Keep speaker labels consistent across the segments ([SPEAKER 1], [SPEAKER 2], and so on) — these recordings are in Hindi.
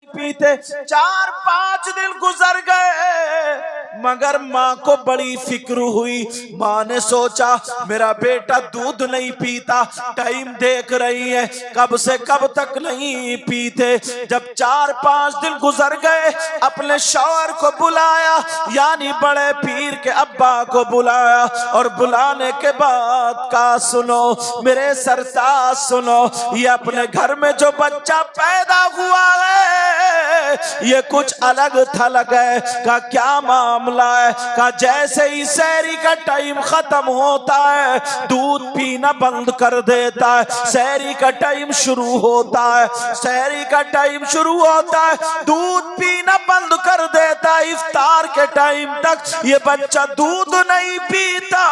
[SPEAKER 1] पीते। 4-5 दिन गुजर गए मगर माँ को बड़ी फिक्र हुई। माँ ने सोचा मेरा बेटा दूध नहीं पीता, टाइम देख रही है कब से कब तक नहीं पीते। जब 4-5 दिन गुजर गए अपने शौहर को बुलाया, यानी बड़े पीर के अब्बा को बुलाया, और बुलाने के बाद कहा सुनो मेरे सरताज सुनो, ये अपने घर में जो बच्चा पैदा हुआ है ये कुछ अलग थलग है। का क्या मामला है? का जैसे ही सहरी का टाइम खत्म होता है दूध पीना बंद कर देता है, सहरी का टाइम शुरू होता है, सहरी का टाइम शुरू होता है दूध पीना बंद कर देता है। इफ्तार के टाइम तक ये बच्चा दूध नहीं पीता।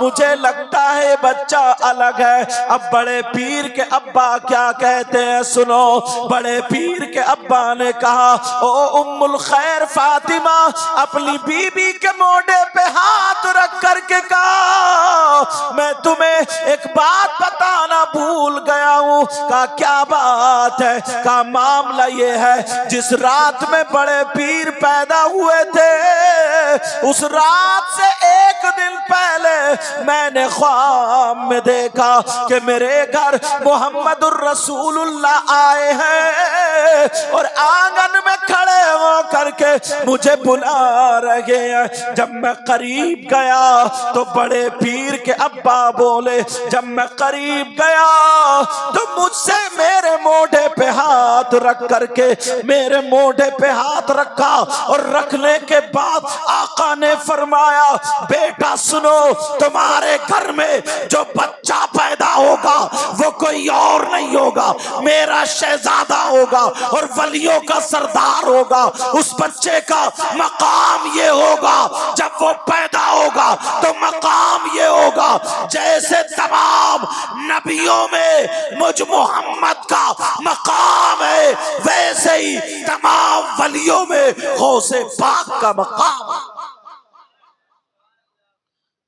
[SPEAKER 1] मुझे लगता है बच्चा अलग है। अब बड़े पीर के अब्बा क्या कहते हैं सुनो। बड़े पीर के अब्बा ने कहा ओ उम्मुल खैर फातिमा, अपनी बीबी के मोढे पे हाथ रख करके कहा मैं तुम्हें एक बात बताना भूल गया हूँ। का क्या बात है? का मामला ये है जिस रात में बड़े पीर पैदा हुए थे उस रात से एक दिन पहले मैंने ख्वाब में देखा कि मेरे घर मोहम्मदुर रसूलुल्लाह आए हैं और आंगन में खड़े हो करके मुझे बुला रहे हैं। जब मैं करीब गया तो बड़े पीर के अब्बा बोले, जब मैं करीब गया तो मुझसे मेरे मोढे पे हाथ रख करके मेरे मोढे पे हाथ रखा, और रखने के बाद आका ने फरमाया बेटा सुनो, तुम्हारे घर में जो बच्चा पैदा होगा वो कोई और नहीं होगा, मेरा शहजादा होगा और वलियों का सरदार होगा। उस बच्चे का मकाम ये होगा, जब वो पैदा होगा तो मकाम ये होगा जैसे तमाम नबियों में मुझ मोहम्मद का मकाम है वैसे ही तमाम वलियों में गौसे पाक का मकाम।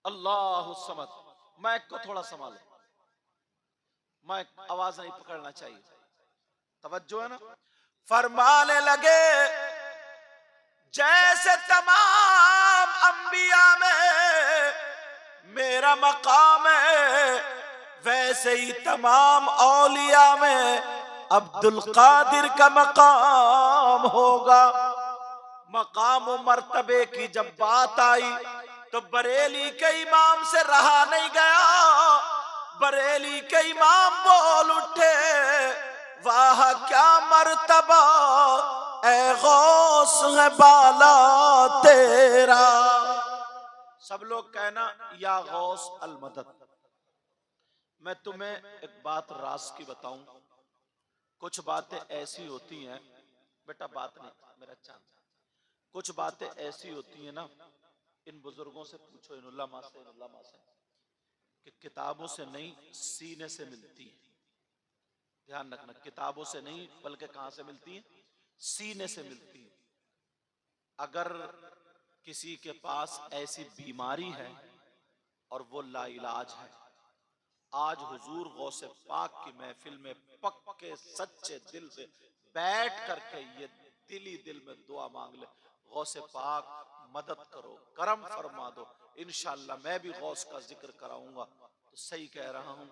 [SPEAKER 1] अल्लाह समद। माइक को थोड़ा संभालो, माइक आवाज नहीं पकड़ना चाहिए, तवज्जो है ना। फरमाने लगे जैसे तमाम अंबिया में मेरा मकाम है वैसे ही तमाम औलिया में अब्दुल कादिर का मकाम होगा। मकाम और मर्तबे की जब बात आई तो बरेली के इमाम से रहा नहीं गया। बरेली के इमाम बोल उठे वाह क्या मर्तबा ए गौस है बाला तेरा। सब लोग कहना या गौस अल मदद। मैं तुम्हें एक बात राज की बताऊं, कुछ बातें ऐसी होती हैं बेटा, बात नहीं मेरा चांद, कुछ बातें ऐसी होती हैं ना, इन बुजुर्गों से पूछो, इन उलमा से कि किताबों से नहीं सीने से मिलती है। ध्यान रखना, किताबों से नहीं बल्कि कहां से मिलती है? सीने से मिलती है। अगर किसी के पास ऐसी बीमारी है और वो लाइलाज है, आज हुजूर गौसे पाक की महफिल में पक्के सच्चे दिल से बैठ करके ये दिली दिल में दुआ मांग ले, गौसे पाक मदद करो, करम फरमा दो, इंशाअल्लाह मैं भी गौस का जिक्र कराऊंगा। तो सही कह रहा हूं,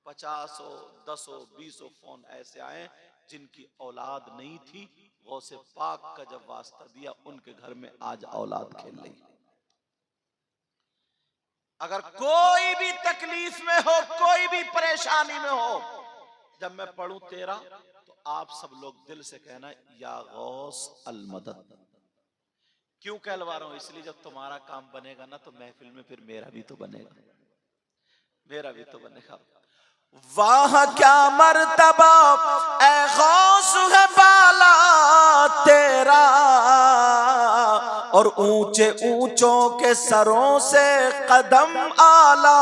[SPEAKER 1] 50 10 20 फोन ऐसे आए जिनकी औलाद नहीं थी, गौसे पाक का जब वास्ता दिया उनके घर में आज औलाद खेल रही। अगर कोई भी तकलीफ में हो, कोई भी परेशानी में हो, जब मैं पढ़ूं तेरा तो आप सब लोग दिल से कहना या गौस अल मदद। क्यों कहलवा रहा हूं? इसलिए जब तुम्हारा काम बनेगा ना तो महफिल में फिर मेरा भी तो बनेगा, मेरा भी तो बनेगा। वाह क्या मर्तबा ए गौस है बाला तेरा, और ऊंचे ऊंचों के सरों से कदम आला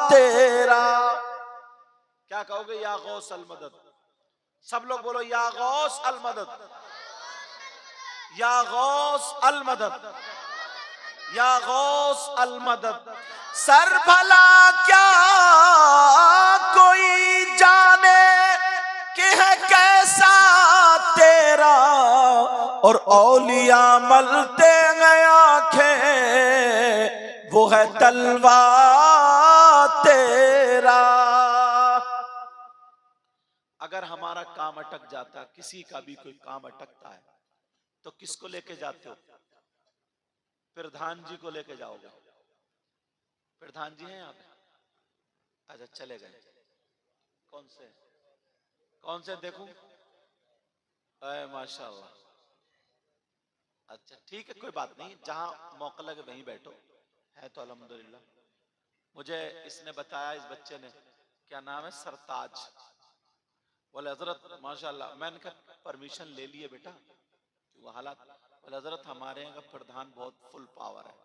[SPEAKER 1] तेरा। क्या कहोगे? या गौस अल मदद। सब लोग बोलो या गौस अल मदद, या गौस अल मदद, या गौस अल मदद। सर भला क्या कोई जाने कि है कैसा तेरा, और औलिया मलते गए आंखें, वो है तलवा तेरा। अगर हमारा काम अटक जाता, किसी का भी कोई काम अटकता है, तो किसको लेके जाते हो? प्रधान जी को लेके जाओगे। प्रधान जी हैं यहाँ पे? अच्छा, चले गए। कौन से? कौन से देखूं? माशाल्लाह। अच्छा ठीक है, कोई बात नहीं, जहां मौका लगे वहीं बैठो, है तो अल्हम्दुलिल्लाह। मुझे इसने बताया, इस बच्चे ने, क्या नाम है, सरताज, बोले हजरत माशाल्लाह। मैंने कहा परमिशन ले लिए बेटा, वो हालात, बोले हजरत हमारे यहाँ का प्रधान बहुत फुल पावर है।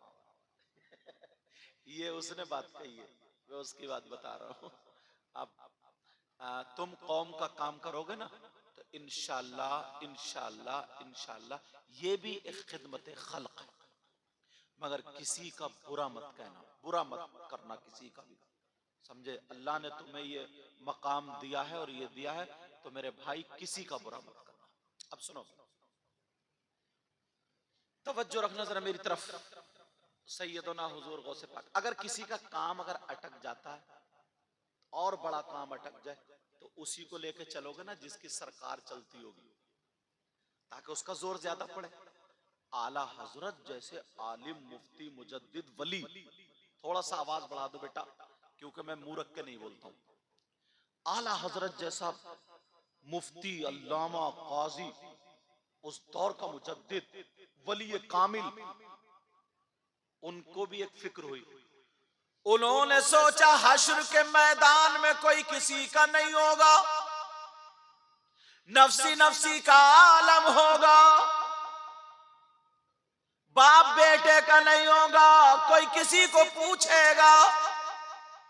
[SPEAKER 1] ये उसने बात कही है, मैं उसकी बात बता रहा हूँ। अब तुम कौम का काम करोगे ना, तो इंशाअल्लाह इंशाअल्लाह इंशाअल्लाह ये भी एक खिदमत खल्क है। मगर किसी का बुरा मत कहना, बुरा मत करना किसी का भी, समझे? अल्लाह ने तुम्हें ये मकाम दिया है और ये दिया है, तो मेरे भाई किसी का बुरा मत करना। अब सुनो, तवज्जो रखना जरा मेरी तरफ। सैयदना हुजूर गौसे पाक, अगर किसी का काम अगर अटक जाता है और बड़ा काम अटक जाए, तो उसी को लेके चलोगे ना जिसकी सरकार चलती होगी, ताकि उसका जोर ज्यादा पड़े। आला हजरत जैसे आलिम, मुफ्ती, मुजद्दिद, वली, थोड़ा सा आवाज बढ़ा दो बेटा, क्योंकि मैं मुंह रख के नहीं बोलता हूं। आला हजरत जैसा मुफ्ती, अल्लामा, काजी, उस दौर का मुजद्दिद, वली कामिल, उनको भी एक फिक्र हुई। उन्होंने सोचा हश्र के मैदान में कोई किसी का नहीं होगा, नफसी नफसी का आलम होगा, बाप बेटे का नहीं होगा, कोई किसी को पूछेगा,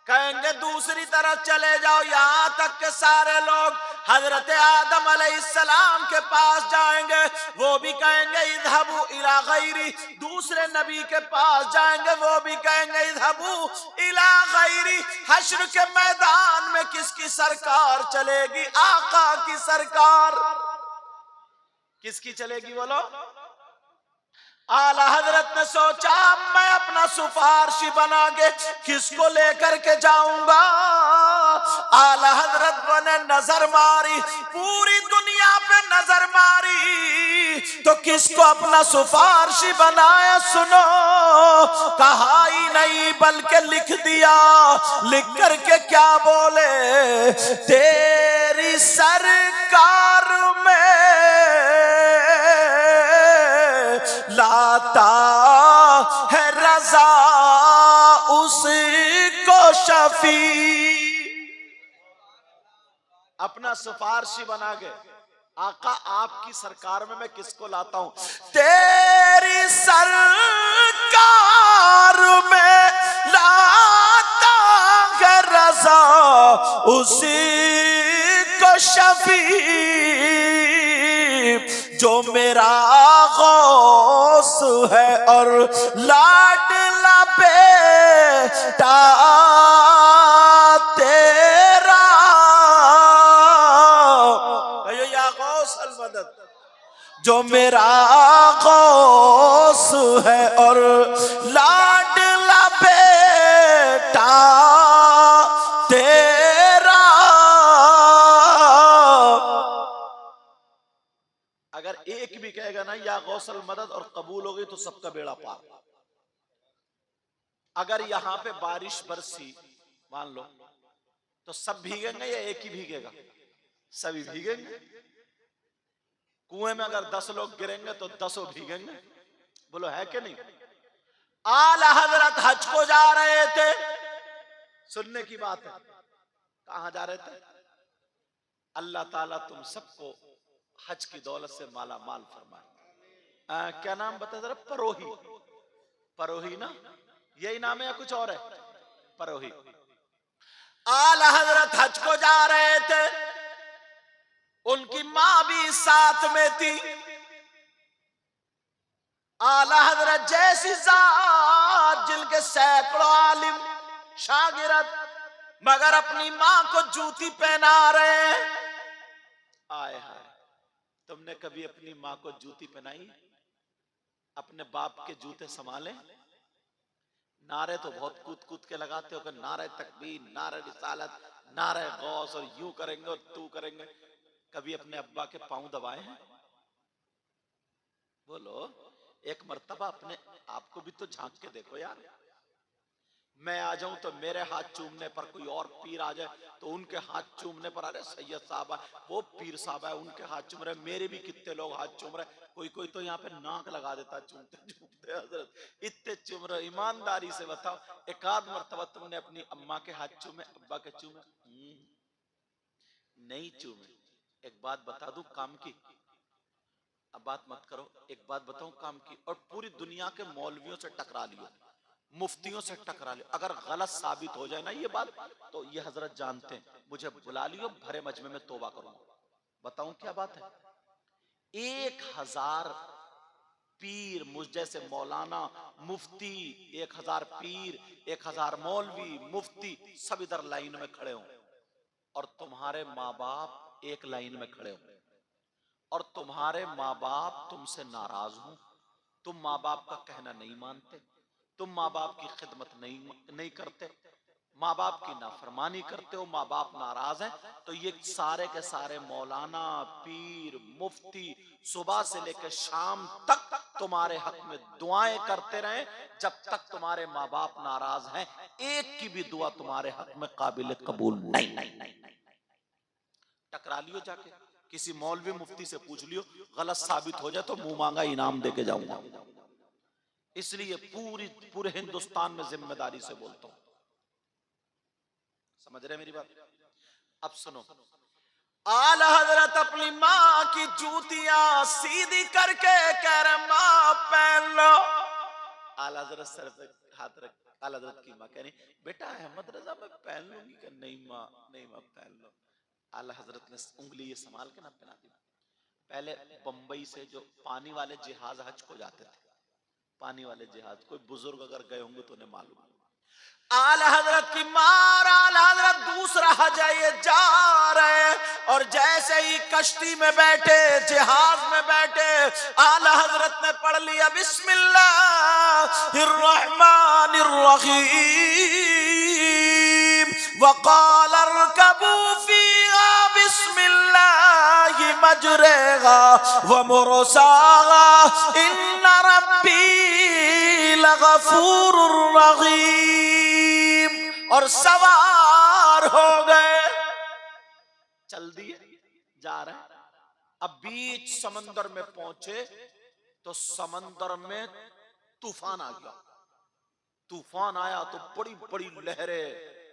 [SPEAKER 1] कहेंगे दूसरी तरफ चले जाओ, यहां तक के सारे लोग हजरत आदम अलैहिस्सलाम के पास जाएंगे, वो भी कहेंगे इधबू इला गैरी, दूसरे नबी के पास जाएंगे, वो भी कहेंगे इधबू इला गैरी। हश्र के मैदान में किसकी सरकार चलेगी? आका की सरकार। किसकी चलेगी बोलो? आला हजरत ने सोचा मैं अपना सिफारशी बना के किसको लेकर के जाऊंगा। आला हजरत ने नजर मारी, पूरी दुनिया पे नजर मारी, तो किसको अपना सिफारशी बनाया? सुनो, कहा ही नहीं बल्कि लिख दिया। लिख करके क्या बोले? तेरी सरकार में लाता है रजा उसको शफी। अपना सिफारशी बना के, आका आपकी सरकार में मैं किसको लाता हूं? तेरी सरकार में लाता है रजा उसी को शफी, जो मेरा गौस है और लाडला बेटा तेरा। या गौस अल मदद, जो मेरा गौस है और लाडला बेटा तेरा। अगर एक भी कहेगा ना या गौसल मदद और कबूल हो गई तो सबका बेड़ा पार। अगर यहां पे बारिश बरसी मान लो, तो सब भीगेंगे या एक ही भीगेगा? सभी भीगेंगे। कुएं में अगर 10 लोग गिरेंगे तो 10 भीगेंगे। बोलो है कि नहीं? आला हजरत हज को जा रहे थे, सुनने की बात है, कहां जा रहे थे? अल्लाह ताला तुम सबको हज की दौलत से माला माल फरमाए। क्या नाम बता जरा? परोही। परोही ना, यही नाम है या कुछ और है? परोही। आला हजरत हज को जा रहे थे, उनकी मां भी साथ में थी। आला हजरत जैसी जात जिनके सैकड़ों आलिम शागिर्द, मगर अपनी मां को जूती पहना रहे हैं। आए हाय, तुमने कभी अपनी माँ को जूती पहनाई? अपने बाप के जूते संभाले? नारे तो बहुत कूद कूद के लगाते हो कि नारे तकबीर, नारे रिसालत, नारे गौस, और यूं करेंगे और तू करेंगे। कभी अपने अब्बा के पांव दबाए हैं? बोलो, एक मर्तबा अपने आप को भी तो झांक के देखो यार। मैं आ जाऊं तो मेरे हाथ चूमने पर कोई और पीर आ जाए तो उनके हाथ चूमने पर, अरे सैयद साहब है, वो पीर साहब है, उनके हाथ चूम रहे, मेरे भी कितने लोग हाथ चूम रहे, कोई कोई तो यहाँ पे नाक लगा देता चूमते चूमते। हजरत इतने चूम रहे, ईमानदारी से बताओ, एक आध मरतबा तुमने अपनी अम्मा के हाथ चूमे, अब्बा के चूमे? नहीं चूमे। एक बात बता दूं काम की, अब बात मत करो, एक बात बताऊं काम की, और पूरी दुनिया के मौलवियों से टकरा लियो, मुफ्तियों से टकरा लियो, अगर गलत साबित हो जाए ना ये बात, तो ये हजरत जानते हैं, मुझे बुला लियो, भरे मजमे में तौबा करूंगा। बताऊं क्या बात है? 1000 पीर, मुझ जैसे मौलाना, मुफ्ती, 1000 पीर, 1000 मौलवी, मुफ्ती, सब इधर लाइन में खड़े हों, और तुम्हारे माँ बाप एक लाइन में खड़े हों, और तुम्हारे माँ बाप तुमसे नाराज हो, तुम माँ बाप का कहना नहीं मानते, तुम माँ बाप की खिदमत नहीं करते, माँ बाप की नाफरमानी करते हो, माँ बाप नाराज हैं, तो ये सारे के सारे मौलाना, पीर, मुफ्ती सुबह से लेकर शाम तक तुम्हारे हक में दुआएं करते रहे, जब तक तुम्हारे माँ बाप नाराज हैं, एक की भी दुआ तुम्हारे हक में काबिल कबूल नहीं। टकरा लियो जाके, किसी मौलवी मुफ्ती से पूछ लियो, गलत साबित हो जाए तो मुंह मांगा इनाम देके जाऊंगा। इसलिए पूरे हिंदुस्तान में जिम्मेदारी से बोलता हूं, समझ रहे मेरी बात? अब सुनो, आला हजरत अपनी माँ की जूतियां सीधी करके कह रहे माँ पहन लो। आला हजरत सर पे हाथ रख, आला हजरत की माँ कह रही बेटा अहमद रजा मैं पहन लूंगी, कि नहीं माँ, नहीं माँ पहन लो। आला हजरत ने उंगली ये संभाल के ना पहना दी। पहले बंबई से जो पानी वाले जहाज हज को जाते थे, पानी वाले जहाज, कोई बुजुर्ग अगर गए होंगे तो उन्हें मालूम, आला हजरत की मार, आला हजरत दूसरा हज ये जा रहे, और जैसे ही कश्ती में बैठे, जहाज में बैठे, आला हजरत ने पढ़ लिया बिस्मिल्लाहिर्रहमानिर्रहीम, वक़ाल अरकबू फीहा बिस्मिल्लाहि मजरेहा व मुरसाहा इन्ना रब्बी लगफूरुर रहीम, और सवार हो गए, चल दिए, जा रहे हैं। अब बीच समंदर में पहुंचे तो समंदर में तूफान आ गया। तूफान आया तो बड़ी बड़ी लहरें,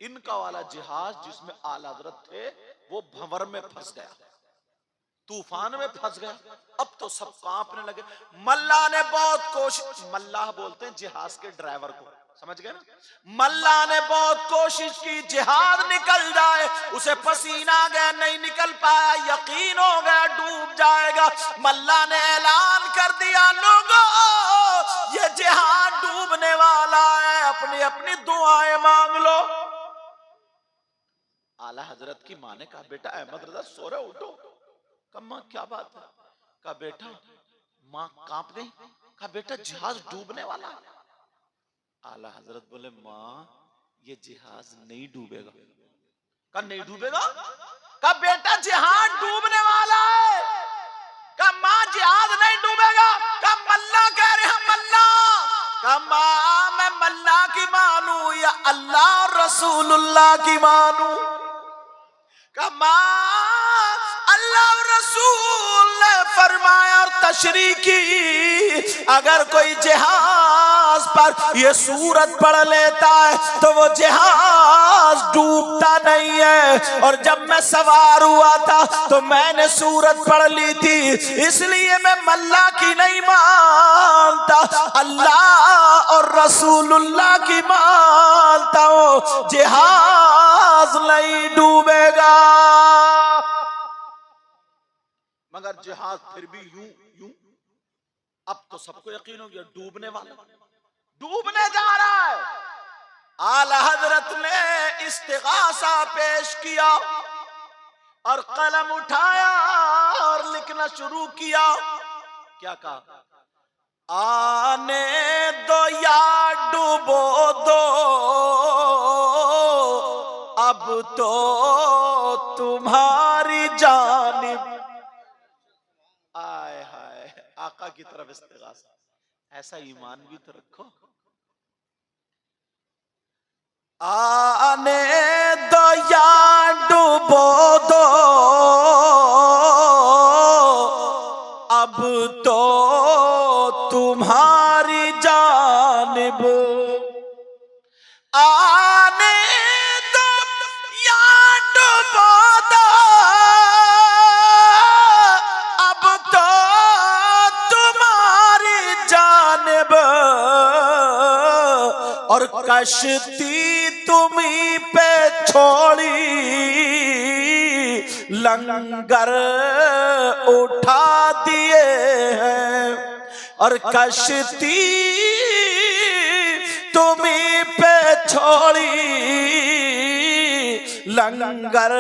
[SPEAKER 1] इनका वाला जहाज जिसमें आला हजरत थे वो भंवर में फंस गया, तूफान में फंस गया। अब तो सब कांपने लगे। मल्लाह ने बहुत कोशिश, मल्लाह बोलते हैं जहाज के ड्राइवर को, समझ गए ना? मल्लाह ने बहुत कोशिश की जहाज निकल जाए, उसे पसीना आ गया, नहीं निकल पाया, यकीन हो गया डूब जाएगा। मल्लाह ने ऐलान कर दिया लोगों ये जहाज डूबने वाला है, अपनी अपनी दुआएं मांग लो। आला हजरत की माँ ने कहा बेटा अहमद रजा सो रहे, उठो। कहा माँ क्या बात है? कहा बेटा, माँ कांप गई। कहा बेटा जहाज डूबने वाला। आला हजरत बोले माँ ये जहाज नहीं डूबेगा। कहा नहीं डूबेगा? कहा बेटा जहाज डूबने वाला है। कहा माँ जहाज नहीं डूबेगा। कहा मल्लाह कह रहे हैं मल्लाह। कहा माँ मैं मल्लाह की मानू या अल्लाह और रसूलुल्लाह की मानू? कहा माँ अल्लाह और रसूल ने फरमाया और तशरीह की, अगर कोई जहाज पर ये सूरत पढ़ लेता है तो वो जहाज डूबता नहीं है। और जब मैं सवार हुआ था तो मैंने सूरत पढ़ ली थी, इसलिए मैं मल्लाह की नहीं मानता, अल्लाह और रसूलुल्लाह की मानता हूँ। जहाज नहीं डूबेगा। मगर जहाज फिर भी यूं यूं, अब तो सबको यकीन हो गया डूबने वाला, डूबने जा रहा है। आला हजरत ने इस्तिगासा पेश किया, और कलम उठाया और लिखना शुरू किया। क्या कहा? आने दो या डूबो दो, अब तो तुम्हारी जानिब। आय हाय, आका की तरफ इस्तिगासा। ऐसा ईमान भी तो रखो। आने दो या डूबो दो, अब तो तुम्हारी जानिब। आने दो या डूबो दो, अब तो तुम्हारी जानिब। और कश्ती तुम्ही पे छोड़ी, लंगर उठा दिए हैं। और कश्ती तुम्ही पे छोड़ी, लंगर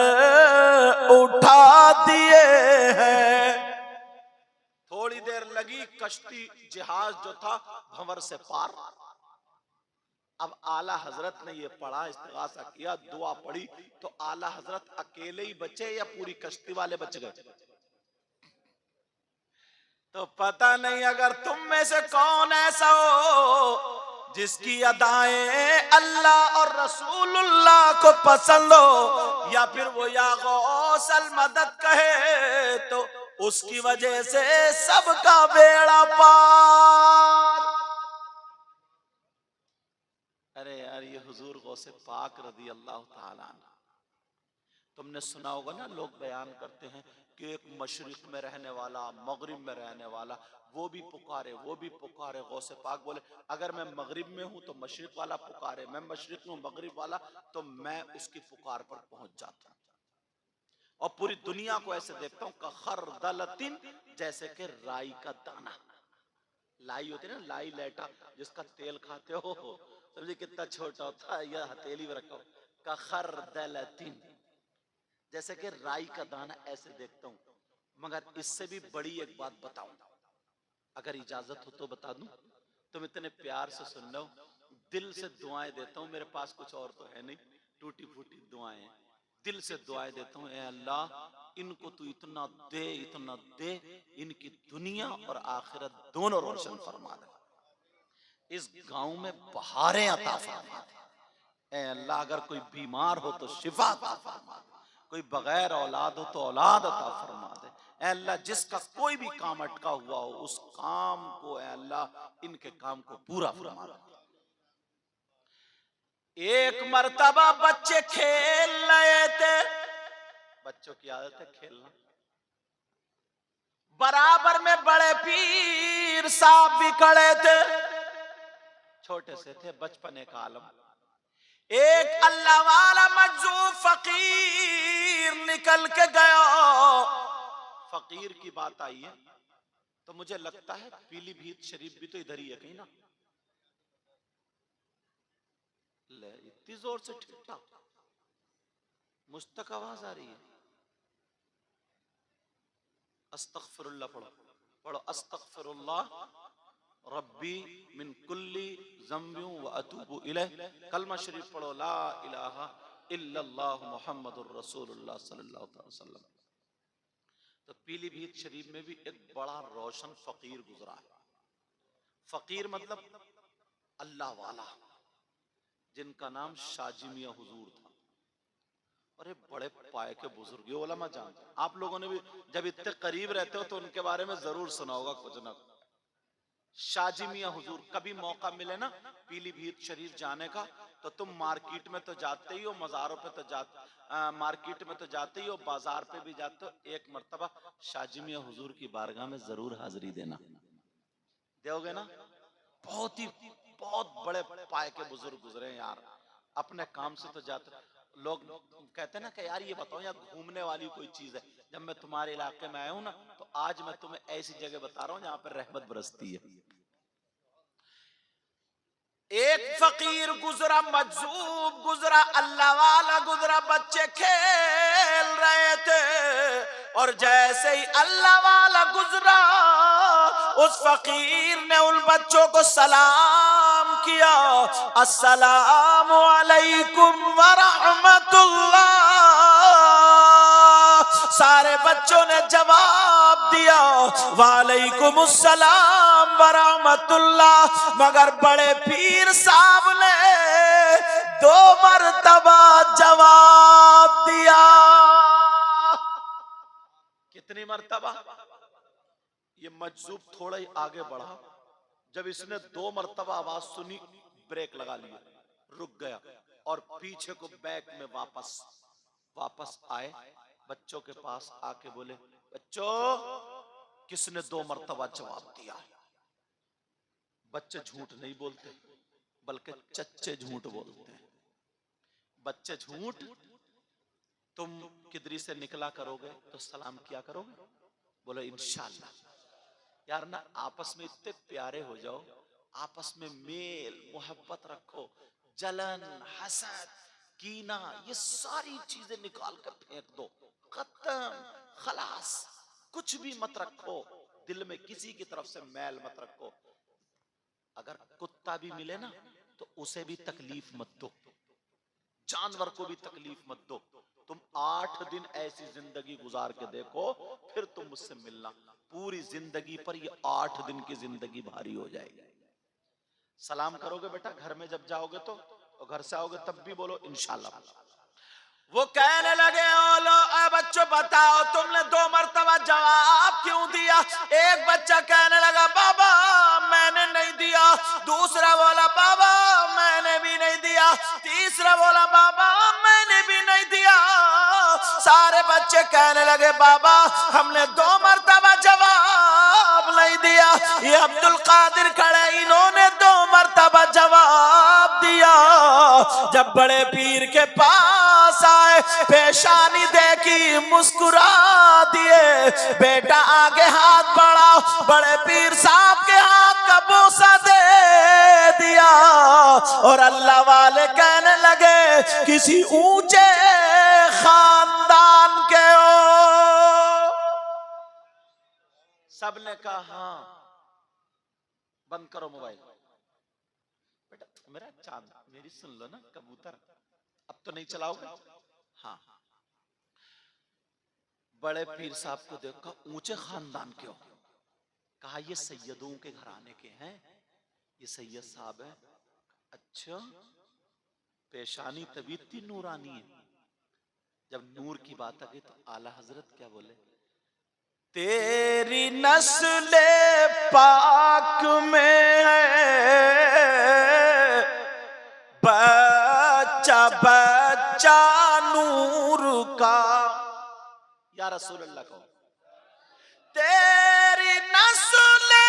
[SPEAKER 1] उठा दिए हैं। थोड़ी देर लगी, कश्ती जहाज जो था भंवर से पार। अब आला हजरत ने ये पढ़ा, इस्तिगासा किया, दुआ पढ़ी, तो आला हजरत अकेले ही बचे या पूरी कश्ती वाले बच गए? तो पता नहीं अगर तुम में से कौन ऐसा हो जिसकी अदाएं अल्लाह और रसूलुल्लाह को पसंद हो, या फिर वो या गौसल मदद कहे तो उसकी वजह से सबका बेड़ा पार। अरे यार, ये हुजूर गौसे पाक रदी अल्लाह ताला अन्हु। तुमने सुना होगा ना, लोग बयान करते हैं कि एक मशरिक में रहने वाला, मगरिब में रहने वाला, वो भी पुकारे। गौसे पाक बोले, अगर मैं मगरिब में हूं तो मशरिक वाला पुकारे, मैं मशरिक में मगरिब वाला, तो मैं उसकी पुकार पर पहुंच जाता हूं। और पूरी दुनिया को ऐसे देखता हूं कखरदलतिन, जैसे कि राई का दाना। लाई होती है ना, लाई लेटा, जिसका तेल खाते हो, समझे कितना छोटा होता है, यह हथेली में रखा हो। कखरदलतिन, जैसे कि राई का दाना, ऐसे देखता हूं। मगर इससे भी बड़ी एक बात बताऊं, अगर इजाजत हो तो बता दूं। तुम इतने प्यार से सुन लो, दिल से दुआएं देता हूं। मेरे पास कुछ और तो है नहीं, टूटी फूटी दुआएं, दिल से दुआएं देता हूं। ए अल्लाह, इनको तू इतना दे, इनकी दुनिया और आखिरत दोनों रोशन फरमा दे। इस गांव में बहारें अता फरमा दे। ए अल्लाह, अगर कोई बीमार हो तो शिफा अता फरमा दे, कोई बगैर औलाद हो तो औलाद अता फरमा दे। ऐ अल्लाह, जिसका कोई भी काम अटका हुआ हो, उस काम को ऐ अल्लाह, इनके काम को पूरा फरमा दे। एक मर्तबा बच्चे खेल रहे थे, बच्चों की आदत है खेलना। बराबर में बड़े पीर साहब भी खड़े थे, छोटे से थे, बचपने का आलम। एक अल्लाह वाला मजूब फकीर निकल के गया। फकीर की बात आई है तो मुझे लगता है पीलीभीत शरीफ भी तो इधर ही है कहीं ना। ले, इतनी जोर से ठीक ठाक मुझ तक आवाज आ रही है। अस्तगफिरुल्लाह पढ़ो, अस्तगफिरुल्लाह रब्बी मिन कुल्ली ज़म्बि व अतूबु इलैह। कलमा शरीफ पढ़ो, ला इलाहा इल्लल्लाह मुहम्मदुर रसूलुल्लाह सल्लल्लाहु अलैहि वसल्लम। तो पीलीभीत शरीफ में भी एक बड़ा रोशन फकीर गुजरा है। फकीर मतलब अल्लाह वाला, जिनका नाम शाजी मियां हुजूर था। अरे बड़े पाए के बुजुर्ग, उलमा जानते हैं। आप लोगों ने भी जब इतने करीब रहते हो तो उनके बारे में जरूर सुना होगा कुछ ना। शाजी मियां हुजूर, कभी मौका मिले ना पीलीभीत शरीफ जाने का, तो तुम मार्केट में तो जाते ही हो, मज़ारों पे तो मार्केट में तो जाते ही हो, बाजार पे भी जाते हो। एक मर्तबा शाजी मियां हुजूर की बारगाह में जरूर हाजिरी देना। दोगे ना? बहुत बड़े पाए के बुजुर्ग गुजरे यार, अपने काम से तो जाते। लोग कहते हैं ना कि यार ये बताओ, यार घूमने वाली कोई चीज है। जब मैं तुम्हारे इलाके में आया हूं ना, तो आज मैं तुम्हें ऐसी जगह बता रहा हूं जहां पर रहमत बरसती है। एक फकीर गुजरा, मजजूब गुजरा, अल्लाह वाला गुजरा, बच्चे खेल रहे थे और जैसे ही अल्लाह वाला गुजरा उस फकीर ने उन बच्चों को सलाम किया, अस्सलामु अलैकुम व रहमतुल्लाह। सारे बच्चों ने जवाब दिया वालेकुम अस्सलाम व रहमतुल्लाह, मगर बड़े पीर साहब ने 2 मरतबा जवाब दिया। कितनी मरतबा? ये मजजूब थोड़ा ही आगे बढ़ा, जब इसने 2 मरतबा आवाज सुनी ब्रेक लगा लिया, रुक गया और पीछे को बैक में वापस आए, बच्चों के पास आके बोले, बच्चों किसने 2 मरतबा जवाब दिया? बच्चे झूठ नहीं बोलते बल्कि चच्चे झूठ बोलते हैं। बच्चे झूठ, तुम किधरी से निकला करोगे तो सलाम किया करोगे, बोलो इंशाअल्लाह। यार ना आपस में इतने प्यारे हो जाओ, आपस में मेल मोहब्बत रखो, जलन हसद कीना ये सारी चीजें निकाल कर फेंक दो, खत्म खलास। कुछ भी मत रखो दिल में, किसी की तरफ से मैल मत रखो। अगर कुत्ता भी मिले ना तो उसे भी तकलीफ मत दो, जानवर को भी तकलीफ मत दो। तुम 8 दिन ऐसी जिंदगी गुजार के देखो, फिर तुम मुझसे मिलना, पूरी जिंदगी पर ये 8 दिन की जिंदगी भारी हो जाएगी। सलाम करोगे बेटा घर में जब जाओगे तो, और घर से आओगे तब भी बोलो इंशाअल्लाह। वो कहने लगे, ओलो बच्चों बताओ तुमने 2 मरतबा जवाब क्यों दिया? एक बच्चा कहने लगा बाबा मैंने नहीं दिया, दूसरा बोला बाबा मैंने भी नहीं दिया, तीसरा बोला बाबा मैंने भी नहीं दिया। सारे बच्चे कहने लगे बाबा हमने 2 मरतबा जवाब नहीं दिया। ये अब्दुल कादिर खड़े, इन्होंने 2 मरतबा जवाब दिया। जब बड़े पीर के पास आए, पेशानी देखी, मुस्कुरा दिए, बेटा आगे हाथ बढ़ाओ, बड़े पीर साहब के हाथ का बोसा दे दिया। और अल्लाह वाले कहने लगे किसी ऊंचे खानदान के हो। सबने कहा हाँ। बंद करो मोबाइल। बेटा मेरा चांद, मेरी सुन लो ना कबूतर, अब तो नहीं चलाओगे? हाँ। बड़े पीर साहब को देखा, ऊंचे खानदान के हो। कहा ये सैयदों के घराने के हैं, ये सैयद साहब है। अच्छा, पेशानी तभी इतनी नूरानी है। जब नूर की बात आ गई तो आला हजरत क्या बोले? तेरी नस्ले पाक में है बच्चा बच्चा नूर का। या रसूल अल्लाह को, तेरी नस्ले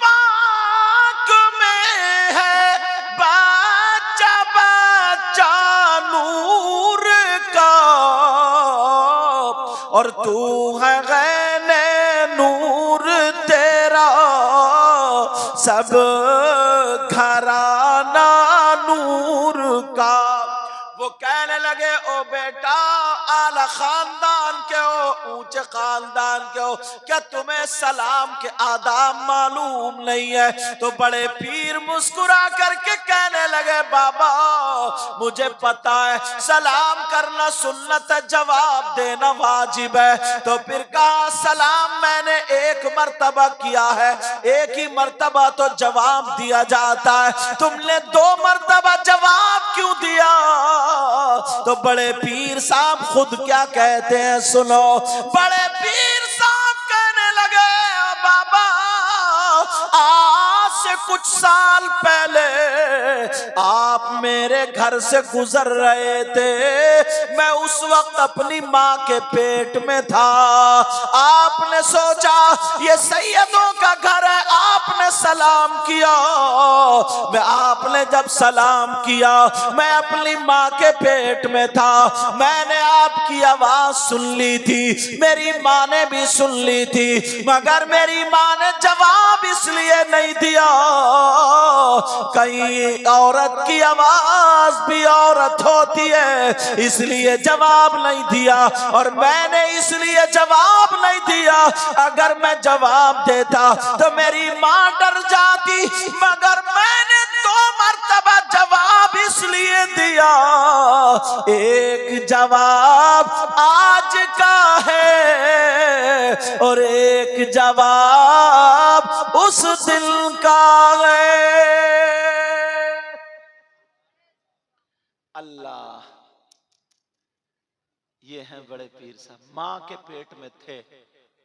[SPEAKER 1] पाक में है बच्चा बच्चा नूर का, और तू है गैने नूर, तेरा सब घराना नूर का। वो कहने लगे ओ बेटा आला खानदान के हो, ऊंचे खानदान के हो, क्या तुम्हें सलाम के आदाब मालूम नहीं है? तो बड़े पीर मुस्कुरा करके कहने लगे बाबा मुझे पता है सलाम करना सुन्नत है, जवाब देना वाजिब है। तो फिर कहा सलाम मैंने 1 मरतबा किया है, 1 ही मरतबा तो जवाब दिया जाता है, तुमने 2 मरतबा जवाब क्यों दिया? तो बड़े पीर साहब खुद क्या कहते हैं सुनो। बड़े पीर साहब कहने लगे बाबा आज से कुछ साल पहले आप मेरे घर से गुजर रहे थे, मैं उस वक्त अपनी माँ के पेट में था। आपने सोचा ये सैयदों का घर है, आपने सलाम किया। मैं आपने जब सलाम किया, मैं अपनी माँ के पेट में था, मैंने आपकी आवाज सुन ली थी, मेरी माँ ने भी सुन ली थी, मगर मेरी माँ ने जवाब इसलिए नहीं दिया, कहीं औरत की आवाज भी औरत होती है, इसलिए जवाब नहीं दिया। और मैंने इसलिए जवाब नहीं दिया, अगर मैं जवाब देता तो मेरी माँ डर जाती, मगर मैंने 2 मर्तबा जवाब इसलिए दिया, एक जवाब आज का है और एक जवाब उस दिल का है। अल्लाह, ये हैं बड़े पीर साहब। माँ के पेट में थे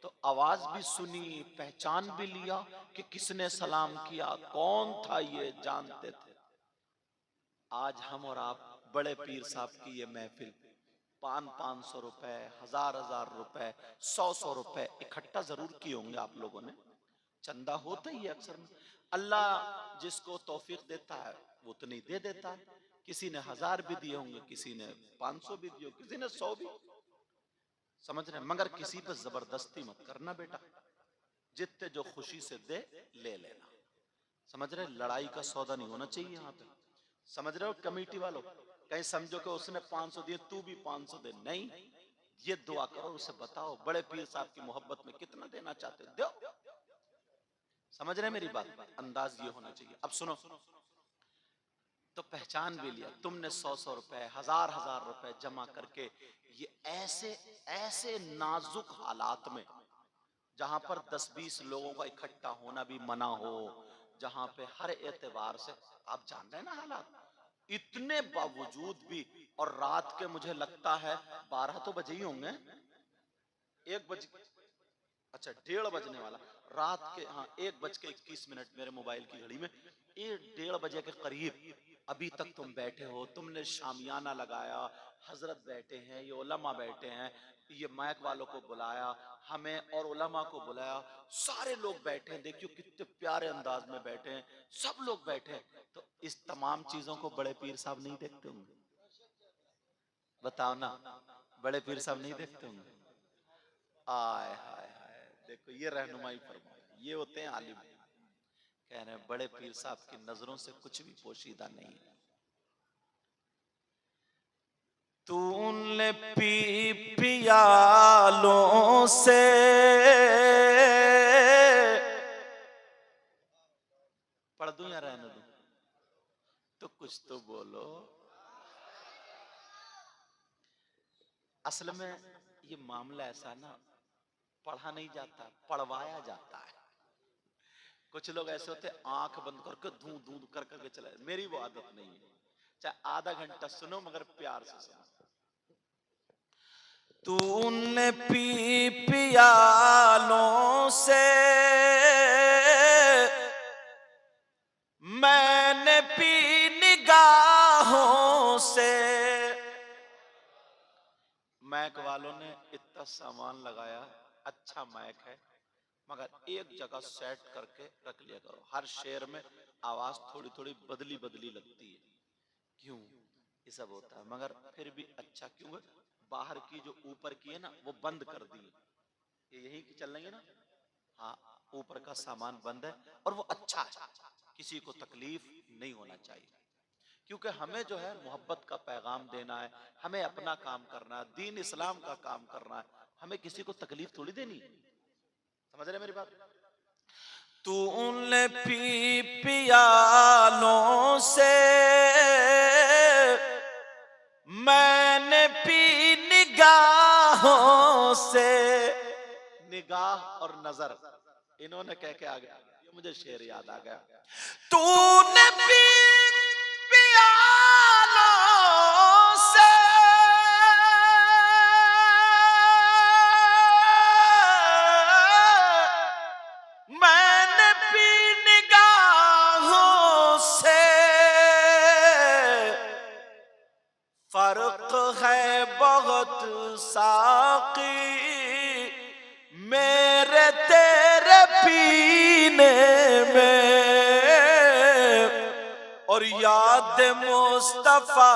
[SPEAKER 1] तो आवाज भी सुनी, पहचान भी लिया कि किसने सलाम किया, कौन था, ये जानते थे। आज हम और आप बड़े पीर साहब की ये महफिल 500-500 रुपए, 1000-1000 रुपए, 100-100 रुपए इकट्ठा जरूर किए होंगे आप लोगों ने। चंदा होता ही है अक्सर में। अल्लाह जिसको तौफीक देता है वो तो नहीं दे देता है। किसी ने 1000 भी दिए होंगे, किसी ने 500 भी दिए, किसी ने 100 भी, समझ रहे। मगर किसी पे जबरदस्ती मत करना बेटा, जितने जो खुशी से दे ले लेना, समझ रहे। लड़ाई का सौदा नहीं होना चाहिए यहाँ पे, समझ रहे हो कमेटी वालों। कहीं समझो कि उसने 500 दिए तू भी 500 दे, नहीं। ये दुआ करो, उसे बताओ बड़े पीर साहब की मोहब्बत में कितना देना चाहते हो, दो। समझ रहे मेरी बात, अंदाज ये होना चाहिए। अब सुनो, तो पहचान भी लिया तुमने, 100-100 रुपए, 1000-1000 रुपए जमा करके, ये ऐसे ऐसे नाजुक हालात में जहां पर 10-20 लोगों का इकट्ठा होना भी मना हो, जहां पे हर एतबार से आप जान रहे हैं ना हालात, इतने बावजूद भी, और रात के मुझे लगता है 12 तो बजे ही होंगे, 1 बज, अच्छा 1:30 बजने वाला, रात के, हाँ 1:21 मेरे मोबाइल की घड़ी में, 1:30 बजे के करीब अभी तक तुम बैठे हो। तुमने शामियाना लगाया, हजरत बैठे हैं, ये उलमा बैठे हैं, ये माइक वालों को बुलाया, हमें और उलमा को बुलाया, सारे लोग बैठे हैं। देखियो कितने प्यारे अंदाज में बैठे हैं, सब लोग बैठे हैं। तो इस तमाम चीजों को बड़े पीर साहब नहीं देखते होंगे, बताओ ना, बड़े पीर साहब नहीं देखते होंगे। आय हाय हाय, देखो ये रहनुमाई फरमाए, ये होते हैं आलिम। कह रहे हैं बड़े पीर साहब की नजरों से कुछ भी पोशीदा नहीं है। तूने पी पियालों से पढ़ दूं या रहने दूं, तो कुछ तो बोलो। असल में ये मामला ऐसा ना, पढ़ा नहीं जाता, पढ़वाया जाता है। कुछ लोग ऐसे होते आंख बंद करके धू धू कर करके चला, मेरी वो आदत नहीं है। चाहे आधा घंटा सुनो मगर प्यार से सुनो। तूने पी पियालों से, मैंने पी निगाहों से। मैक वालों ने इतना सामान लगाया, अच्छा मैक है, मगर एक जगह सेट करके रख लिया करो। हर शेर में आवाज थोड़ी थोड़ी बदली बदली लगती है, क्यों ये सब होता है, मगर फिर भी अच्छा। क्यों बाहर की जो ऊपर की है ना वो बंद कर दी है, ये यही की चल रही है ना, हाँ ऊपर का सामान बंद है और वो अच्छा है, किसी को तकलीफ नहीं होना चाहिए। क्योंकि हमें जो है मोहब्बत का पैगाम देना है, हमें अपना काम करना है, दीन इस्लाम का काम करना है, हमें किसी को तकलीफ थोड़ी देनी है। समझ रहे मेरी बात। तूने पी पियालों से, मैंने पी निगाहों से। निगाह और नजर इन्होंने कह के आ गया, मुझे शेर याद आ गया। तूने पी पियालों से, मैंने पी निगाहों से। फर्क है बहुत साकी मेरे तेरे पीने में, और याद मुस्तफा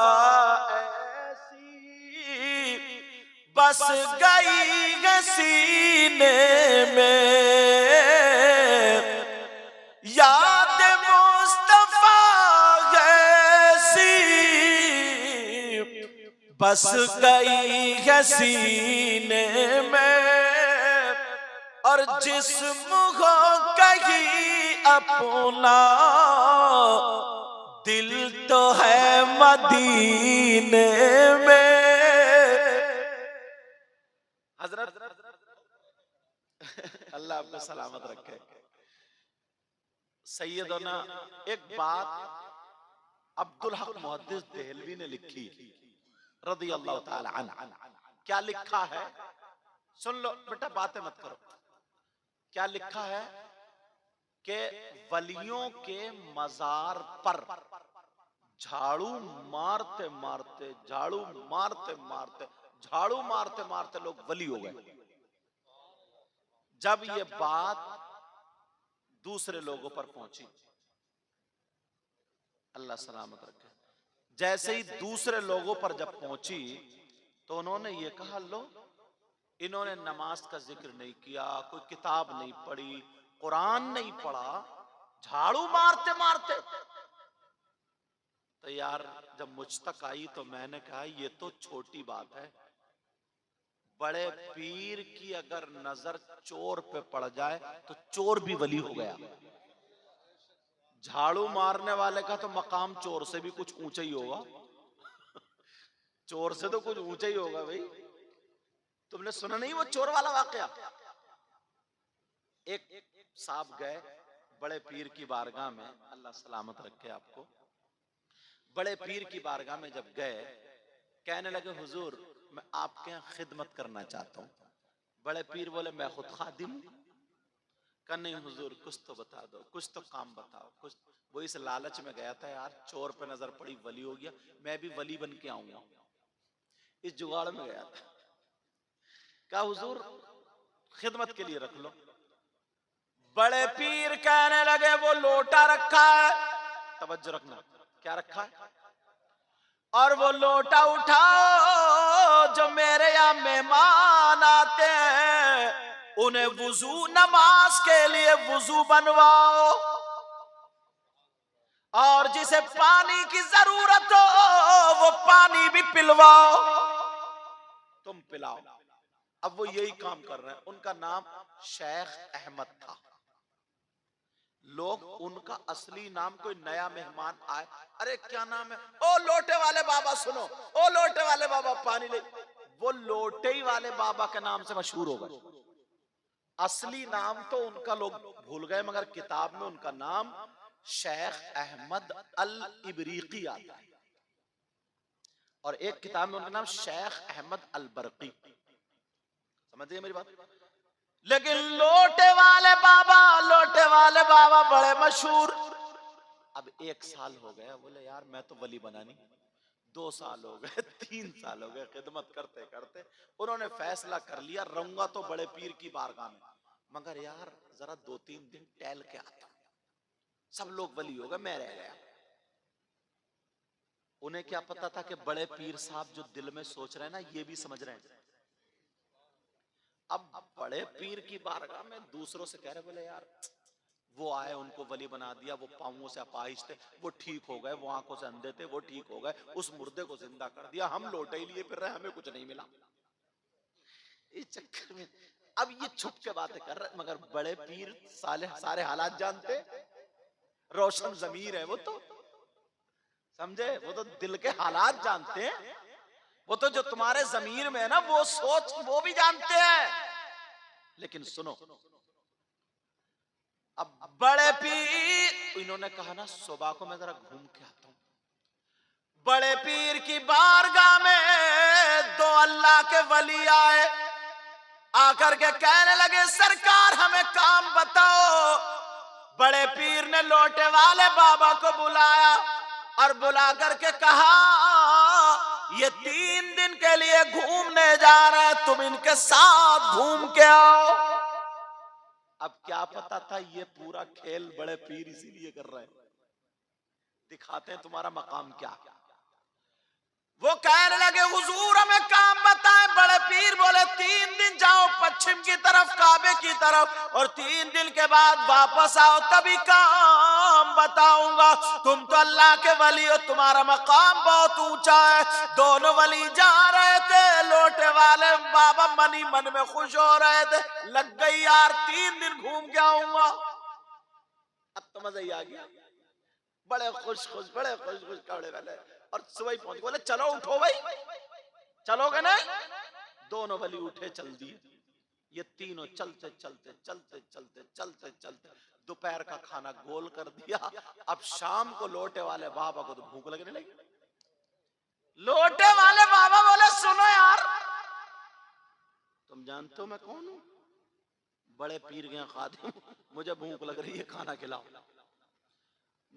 [SPEAKER 1] ऐसी बस गई है सीने में, याद मुस्तफा ऐसी बस गई है सीने में, और जिस्म हो कहीं अपना दिल तो है मदीने में। हजरत अल्लाह आपको सलामत रखे। सैयदना एक बात अब्दुल हक मुहद्दिस देहलवी ने लिखी रज़ी अल्लाह ताला अन्हु। क्या लिखा है सुन लो बेटा, बातें मत करो। क्या लिखा है कि वलियों के मजार पर झाड़ू मारते मारते झाड़ू मारते मारते झाड़ू मारते मारते लोग वली हो गए। जब ये बात दूसरे लोगों पर पहुंची, अल्लाह सलामत रखे, जैसे ही दूसरे लोगों पर जब पहुंची तो उन्होंने ये कहा, लो इन्होंने नमाज का जिक्र नहीं किया, कोई किताब नहीं पढ़ी, कुरान नहीं पढ़ा, झाड़ू मारते मारते। तो यार जब मुझ तक आई तो मैंने कहा ये तो छोटी बात है, बड़े पीर की अगर नजर चोर पे पड़ जाए तो चोर भी वली हो गया। झाड़ू मारने वाले का तो मकाम चोर से भी कुछ ऊंचा ही होगा। चोर से तो कुछ ऊंचा ही होगा भाई। तुमने सुना नहीं वो चोर वाला वाकया? एक साहब गए बड़े पीर की बारगाह में, अल्लाह सलामत रखे आपको। बड़े पीर की बारगाह में जब गए, कहने लगे हुजूर मैं आपके यहाँ खिदमत करना चाहता हूँ। बड़े पीर बोले मैं खुद खादिम हूँ। कहा नहीं हुजूर कुछ तो बता दो, कुछ तो काम बताओ कुछ। वो इस लालच में गया था यार, चोर पे नजर पड़ी वली हो गया, मैं भी वली बन के आऊंगा, इस जुगाड़ में गया था। कहा हुजूर खिदमत के लिए रख लो। बड़े पीर कहने लगे वो लोटा रखा है, तवज्जो रखना, क्या रखा है? और वो लोटा उठाओ, जो मेरे यहाँ मेहमान आते हैं उन्हें वुजू नमाज के लिए वुजू बनवाओ, और जिसे पानी की जरूरत हो वो पानी भी पिलवाओ, तुम पिलाओ। अब वो यही काम कर रहे हैं। उनका नाम शेख अहमद था। लोग उनका असली नाम, कोई नया मेहमान आए, अरे क्या नाम है? ओ लोटे वाले बाबा सुनो, ओ लोटे वाले बाबा पानी ले। वो लोटे ही वाले बाबा के नाम से मशहूर हो गए। असली नाम तो उनका लोग भूल गए, मगर किताब में उनका नाम शेख अहमद अल इबरीकी आता है, और एक किताब में उनका नाम शेख अहमद अल बरकी। समझिए मेरी बात? लेकिन लोटे वाले बाबा बड़े मशहूर। अब 1 साल हो गया, बोले यार मैं तो वली बना नहीं। 2 साल हो गए, 3 साल हो गए, खिदमत करते करते उन्होंने फैसला कर लिया रहूंगा तो बड़े पीर की बारगाह में, मगर यार जरा 2-3 दिन टहल के आता हूं। सब लोग वली हो गए, मैं रह गया। उन्हें क्या पता था कि बड़े पीर साहब जो दिल में सोच रहे हैं ना, ये भी समझ रहे हैं। अब बड़े पीर की बारगाह में दूसरों से कह रहे, बोले यार वो आए उनको वली बना दिया, वो पांवों से अपाहिज थे वो ठीक हो गए, वो आंखों से अंधे थे वो ठीक हो गए, उस मुर्दे को जिंदा कर दिया, हम लोटे ही लिए फिर रहे, हमें कुछ नहीं मिला। इस चक्कर में अब ये छुप के बातें कर रहे, मगर बड़े पीर सारे हालात जानते, रोशन जमीर है वो, तो समझे, वो तो दिल के हालात जानते हैं, वो तो जो तुम्हारे जमीर में है ना वो सोच वो भी जानते हैं। लेकिन सुनो, अब बड़े पीर, इन्होंने कहा ना सुबह को मैं जरा घूम के आता हूं। बड़े पीर की बारगाह में 2 अल्लाह के वली आए, आकर के कहने लगे सरकार हमें काम बताओ। बड़े पीर ने लोटे वाले बाबा को बुलाया और बुला करके कहा ये 3 दिन के लिए घूमने जा रहे हैं, तुम इनके साथ घूम के आओ। अब क्या पता था ये पूरा खेल बड़े पीर इसीलिए कर रहे हैं दिखाते हैं तुम्हारा मकाम क्या। वो कहने लगे हुजूर हमें काम बताएं। बड़े पीर बोले 3 दिन जाओ पश्चिम की तरफ काबे की तरफ और 3 दिन के बाद वापस आओ तभी काम बताऊंगा। तुम तो अल्लाह के वली हो, तुम्हारा मकाम बहुत ऊंचा है। दोनों वली जा रहे थे, लोटे वाले बाबा मनी मन में खुश हो रहे थे। लग गई यार 3 दिन घूम के आऊंगा। अब तो मजा ही आ गया, बड़े खुश कपड़े वाले। और सुबह पहुंच बोले चलो उठो भाई, चलोगे ना? दोनों वली उठे, चल दिए। ये तीनों चलते चलते चलते चलते चलते चलते दोपहर का खाना गोल कर दिया। अब शाम को लोटे वाले बाबा को तो भूख लगने लगी। लोटे वाले बाबा बोले सुनो यार, तुम जानते हो मैं कौन हूं? बड़े पीर के खादिम, मुझे भूख लग रही है, खाना खिलाओ।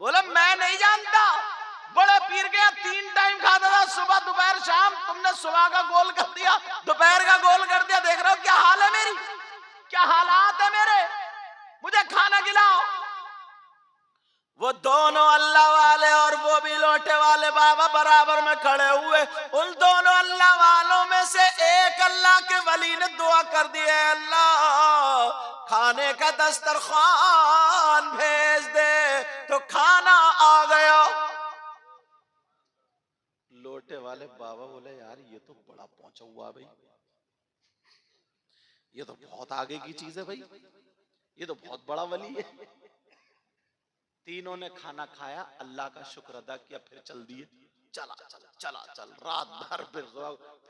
[SPEAKER 1] बोले मैं नहीं जानता, बड़े पीर के 3 टाइम खाता था, सुबह दोपहर शाम। तुमने सुबह का गोल कर दिया, दोपहर का गोल कर दिया। देख रहे हो क्या हाल है मेरी, क्या हालात है मेरे, मुझे खाना खिलाओ। वो दोनों अल्लाह वाले और वो भी लोटे वाले बाबा बराबर में खड़े हुए। उन दोनों अल्लाह वालों में से एक अल्लाह के वली ने दुआ कर दी, है अल्लाह खाने का दस्तरखान भेज दे। तो खाना आ गया। लोटे वाले बाबा बोले यार ये तो बड़ा पहुंचा हुआ भाई, ये तो बहुत आगे की चीज है भाई, ये तो बहुत बड़ा वली है। तीनों ने खाना खाया, अल्लाह का शुक्र अदा किया, फिर चल दिए। चल रात भर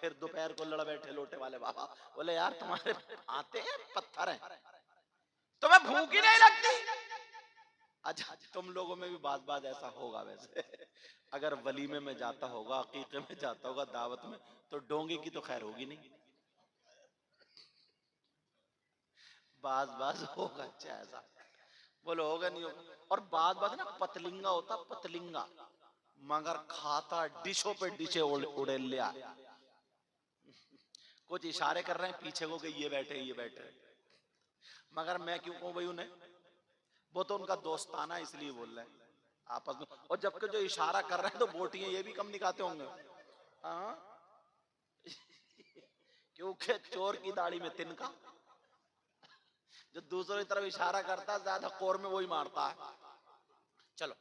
[SPEAKER 1] फिर दोपहर को लड़ बैठे लोटे वाले बाबा। बोले यार तुम्हारे आते हैं पत्थर हैं, तुम्हें भूख ही नहीं लगती? अच्छा तुम लोगों में भी बात ऐसा होगा वैसे, अगर वलीमे में जाता होगा, अकीके में जाता होगा, दावत में, तो डोंगे की तो खैर होगी नहीं, बाज होगा। अच्छा ऐसा बोलो होगा नहीं होगा। और बात ना पतलिंगा होता, पतलिंगा, मगर खाता डिशों पे डिशे उड़े लिया। कुछ इशारे कर रहे हैं पीछे को कि ये बैठे, मगर मैं क्यों कहूं भाई उन्हें, वो तो उनका दोस्ताना इसलिए बोल रहे हैं आपस में। और जबकि जो इशारा कर रहे हैं तो बोटियां ये भी कम निकालते होंगे। हाँ क्योंकि चोर की दाढ़ी में तिनका, जो दूसरों की तरफ इशारा करता है ज्यादा कोर में वही मारता है। चलो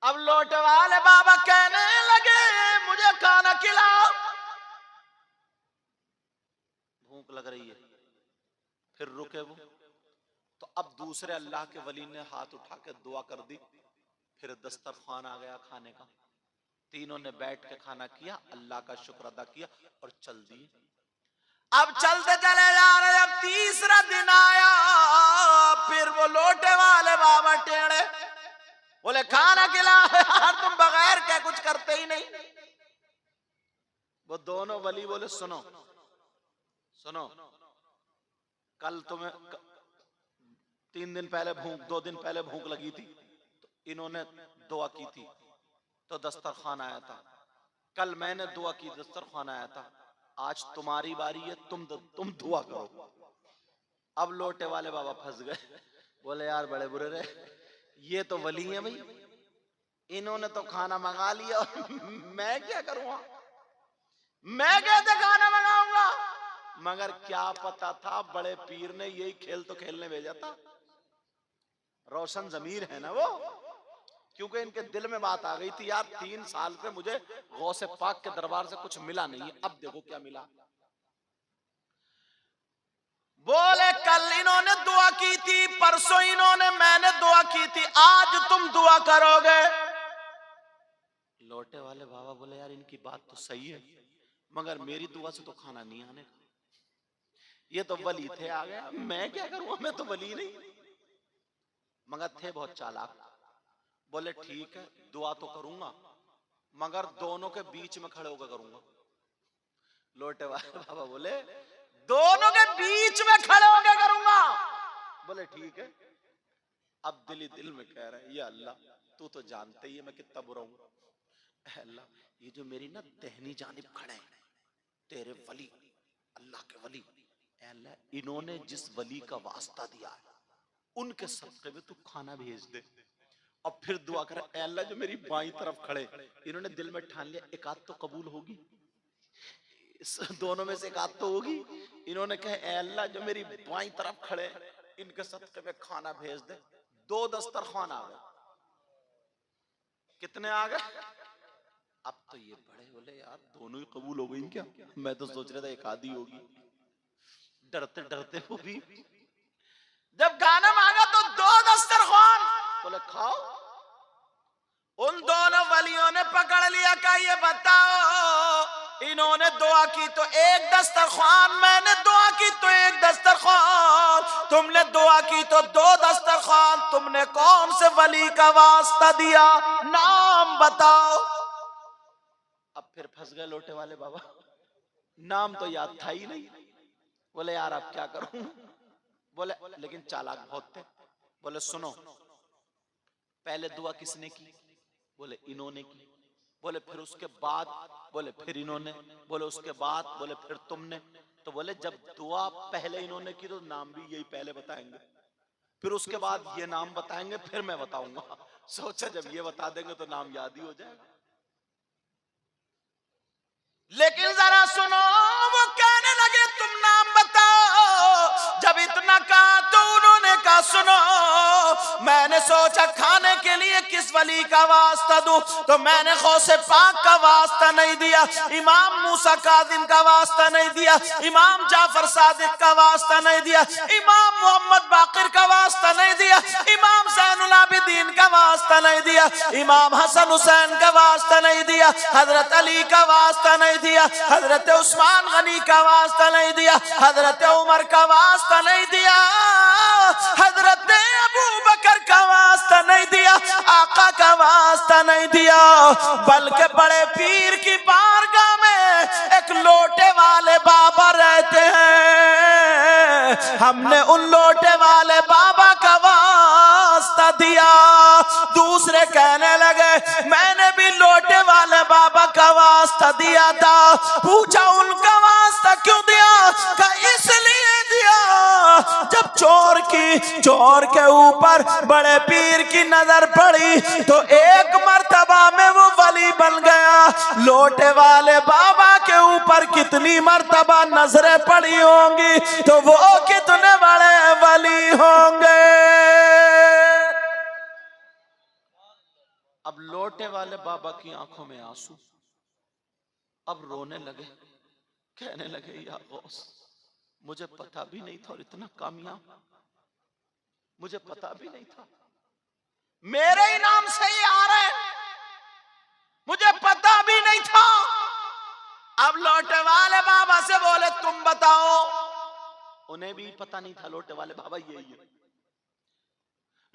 [SPEAKER 1] अब लोटे वाले बाबा कहने लगे मुझे खाना खिलाओ, भूख लग रही है। फिर रुके वो, तो अब दूसरे अल्लाह के वली ने हाथ उठा के दुआ कर दी। फिर दस्तरखान आ गया खाने का, तीनों ने बैठ के खाना किया, अल्लाह का शुक्र अदा किया और चल दिए। अब चलते चले जा रहे, अब तीसरा दिन आया, फिर वो लोटे वाले बाबा टेढ़े बोले खाना खिला यार, तुम बगैर क्या कुछ करते ही नहीं। वो दोनों वली बोले सुनो, कल तुम्हें 3 दिन पहले भूख, 2 दिन पहले भूख लगी थी, तो इन्होंने दुआ की थी तो दस्तरखान आया था। कल मैंने दुआ की, दस्तरखान आया था। आज तुम्हारी बारी है, तुम दुआ करो। अब लोटे वाले बाबा फंस गए, बोले यार बड़े बुरे रहे, ये तो वली है भाई, इन्होंने तो खाना मंगा लिया और मैं क्या करूंगा, मैं कैसे खाना मंगाऊंगा? मगर क्या पता था बड़े पीर ने यही खेल तो खेलने भेजा था। रोशन जमीर है ना वो, क्योंकि इनके दिल में बात आ गई थी यार 3 साल से मुझे गौसे पाक के दरबार से कुछ मिला नहीं है, अब देखो क्या मिला। बोले कल इन्होंने दुआ की थी, परसों मैंने दुआ की थी, आज तुम दुआ करोगे। लोटे वाले बाबा बोले यार इनकी बात तो सही है, मगर मेरी दुआ से तो खाना नहीं आने का। ये तो वली थे, आ गया, मैं क्या करूंगा, मैं तो वली नहीं। मगर थे बहुत चालाक, बोले ठीक है दुआ तो करूंगा, मगर दोनों के बीच में खड़े होकर करूंगा। लोटे वाले बाबा बोले दोनों के बीच में खड़े होकर करूंगा। बोले ठीक है। अब दिल ही दिल में कह रहे हैं या अल्लाह तू तो जानते ही है मैं कितना बुरा हूं, अल्लाह ये जो मेरी ना दहनी जानिब खड़े हैं तेरे वली, अल्लाह के वली, अल्लाह इन्होंने जिस वली का वास्ता दिया है उनके सदक़े में तू खाना भेज दे।
[SPEAKER 2] और फिर दुआ कर, ऐ अल्लाह जो मेरी बाईं तरफ खड़े, इन्होंने दिल में ठान लिया एक आध तो कबूल होगी, दोनों में से एक आध तो होगी। इन्होंने कहा ऐ अल्लाह जो मेरी बाईं तरफ खड़े, इनके सदके में खाना भेज दे। 2 दस्तरखान आ गए। कितने आ गए? अब तो ये बड़े बोले यार दोनों ही कबूल हो गई क्या? मैं तो सोच रहा था एक आधी होगी। डरते डरते वो भी जब गाना मांगा तो 2 दस्तरखान, बोले खाओ। उन दोनों वलियों ने पकड़ लिया, कहा ये बताओ, इन्होंने दुआ की तो एक दस्तरखान, मैंने दुआ की तो एक दस्तरखान, तुमने दुआ की तो 2 दस्तरखान, तुमने कौन से वली का वास्ता दिया, नाम बताओ। अब फिर फंस गए लोटे वाले बाबा, नाम तो याद था ही नहीं। बोले यार अब क्या करूं? बोले लेकिन चालाक बहुत थे। बोले सुनो, पहले दुआ किसने की? बोले इन्होंने की। बोले फिर उसके बाद? बोले फिर इन्होंने। बोले उसके बाद? बोले फिर तुमने। तो बोले जब दुआ पहले इन्होंने की तो नाम भी यही पहले बताएंगे, फिर उसके बाद ये नाम बताएंगे, फिर मैं बताऊंगा। सोचा जब ये बता देंगे तो नाम याद ही हो जाएगा। लेकिन जरा सुनो, वो कहने लगे तुम नाम बताओ। जब इतना कहा तो उन्होंने कहा सुनो, मैंने सोचा खाने के लिए किस वली का वास्ता दूं, तो मैंने गौसे पाक का वास्ता नहीं दिया, इमाम मूसा काजिम का वास्ता नहीं दिया, इमाम जाफर सादिक का वास्ता नहीं दिया, इमाम मोहम्मद बाकिर का वास्ता नहीं दिया, इमाम ज़ैनुल आबिदीन का वास्ता नहीं दिया, इमाम हसन हुसैन का वास्ता नहीं दिया, हजरत अली का वास्ता नहीं दिया, हजरत उस्मान गनी का वास्ता नहीं दिया, हजरत उमर का वास्ता नहीं दिया, हजरत अबू बकर का वास्ता नहीं दिया, आका का वास्ता नहीं दिया, बल्कि बड़े पीर की बारगाह में एक लोटे वाले बाबा रहते हैं, हमने उन लोटे वाले बाबा का वास्ता दिया। दूसरे कहने लगे मैंने भी लोटे वाले बाबा का वास्ता दिया था। पूछा उनका वास्ता क्यों दिया? का इसलिए दिया जब चोर के ऊपर बड़े पीर की नजर पड़ी तो एक मर्तबा में वो वली बन गया। लोटे वाले बाबा के ऊपर कितनी मर्तबा नजरें पड़ी होंगी तो वो कितने बड़े वली होंगे। अब लोटे वाले बाबा की आंखों में आंसू, अब रोने लगे, कहने लगे या गौस, मुझे पता भी नहीं था और इतना कामयाब, मुझे पता भी नहीं था, मेरे ही नाम से ही आ रहे हैं, मुझे पता भी नहीं था। अब लोटे वाले बाबा से बोले तुम बताओ, उन्हें भी पता नहीं था लोटे वाले बाबा यही है।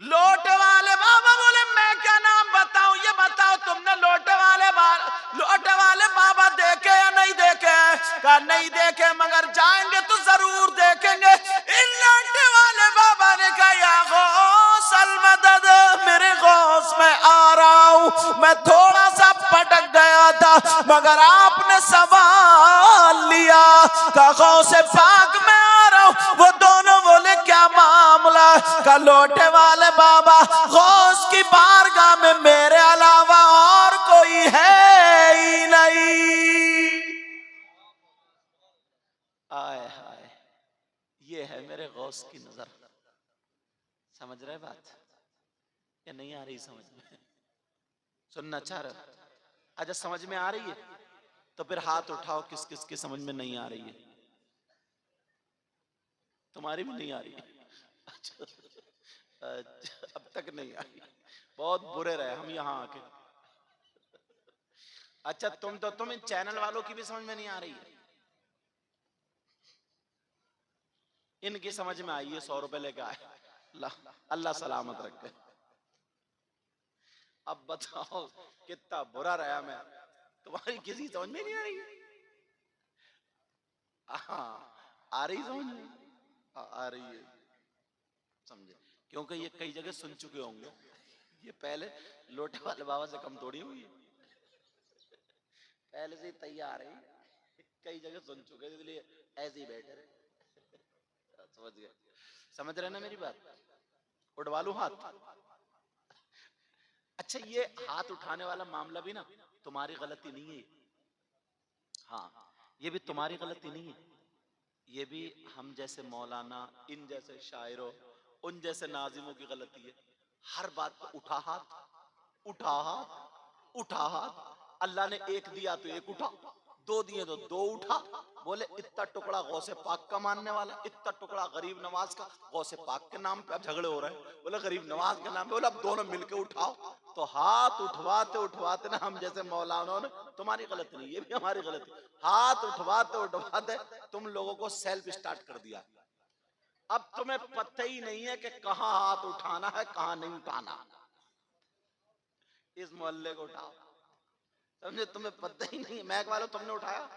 [SPEAKER 2] लोटे वाले बाबा बोले मैं क्या नाम बताऊं, ये बताओ तुमने लोटे वाले बाबा देखे या नहीं देखे? कहा नहीं देखे, मगर जाएंगे तो जरूर देखेंगे। इन लोटे वाले बाबा ने कहा या गौस अल मदद, मेरे गौस मैं आ रहा हूं, मैं थोड़ा सा भटक गया था मगर आपने सवाल लिया, कहा गौसे पाक में आ रहा हूं। वो दोनों बोले क्या मामला? का लोटे वाले बाबा गौस की बारगाह में मेरे अलावा और कोई है ही नहीं। आए हाय, ये है मेरे गौस की नजर। समझ रहे बात या नहीं आ रही समझ में? सुनना चाह रहे? अच्छा समझ में आ रही है तो फिर हाथ उठाओ किस किस की समझ में नहीं आ रही है। तुम्हारी भी नहीं आ रही है? अच्छा, अब तक नहीं आई, बहुत बुरे रहे हम यहाँ आके। अच्छा तुम इन चैनल वालों की भी समझ में नहीं आ रही है? इनकी समझ में आई है, 100 रुपए लेके आए, अल्लाह सलामत रखे। अब बताओ कितना बुरा रहा मैं, तुम्हारी किसी समझ में नहीं आ रही है? आ रही समझ में? आ रही है, समझे? क्योंकि ये कई जगह सुन चुके होंगे, ये पहले लोटे वाले बाबा से कम थोड़ी हुई है, पहले से ही तैयार है, कई जगह सुन चुके, इसलिए ऐसे ही बैठे रहे। समझ गए? समझ रहे ना मेरी बात? उठवा लूं हाथ? अच्छा, ये हाथ उठाने वाला मामला भी ना तुम्हारी गलती नहीं है। हाँ, ये भी तुम्हारी गलती नहीं है, ये भी हम जैसे मौलाना, इन जैसे शायरों, उन जैसे नाजिमों की गलती है। हर बात पर उठा हाथ, उठा हाथ, उठा हाथ। अल्लाह ने एक दिया तो एक उठा, दो दिए तो दो उठा। बोले इतना टुकड़ा गौसे पाक का मानने वाला, इतना टुकड़ा गरीब नवाज का, गौसे पाक के नाम पे अब झगड़े हो रहे हैं। बोले गरीब नवाज के नाम पे, बोले अब दोनों मिलके उठाओ। तो हाथ उठवाते उठवाते ना हम जैसे मौलाना ने, तुम्हारी गलती नहीं, ये भी हमारी गलती, हाथ उठवाते उठवाते तुम लोगों को सेल्फ स्टार्ट कर दिया। अब तुम्हें पता ही नहीं है कि कहां हाथ उठाना है, कहां नहीं उठाना। इस मोहल्ले को उठाओ, समझे, तुम्हें पता ही नहीं। महक वालों, तुमने उठाया?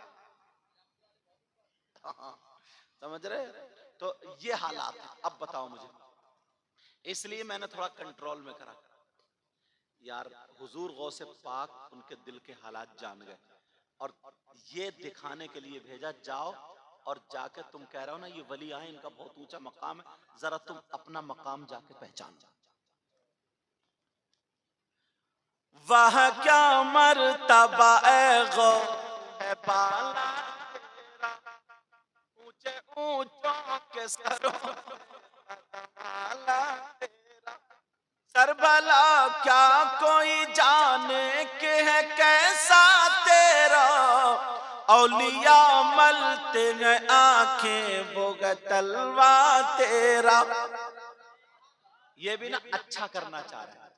[SPEAKER 2] हाँ, समझ रहे? तो ये हालात है। अब बताओ मुझे, इसलिए मैंने थोड़ा कंट्रोल में करा यार। हुजूर गौसे पाक उनके दिल के हालात जान गए और ये दिखाने के लिए भेजा, जाओ और जाके तुम कह रहे हो ना ये वली आए, इनका बहुत ऊंचा मकाम है, जरा तुम अपना मकाम जाके पहचान जाओ।
[SPEAKER 1] वह क्या मर्तबा ए गौ है बाला,
[SPEAKER 2] ऊंचे ऊंचों के सरों वाला तेरा।
[SPEAKER 1] सरबला क्या कोई जाने के है कैसा तेरा, औलिया मलते हैं आंखें वो तलवा तेरा।
[SPEAKER 2] ये भी ना अच्छा करना चाह रहे हैं,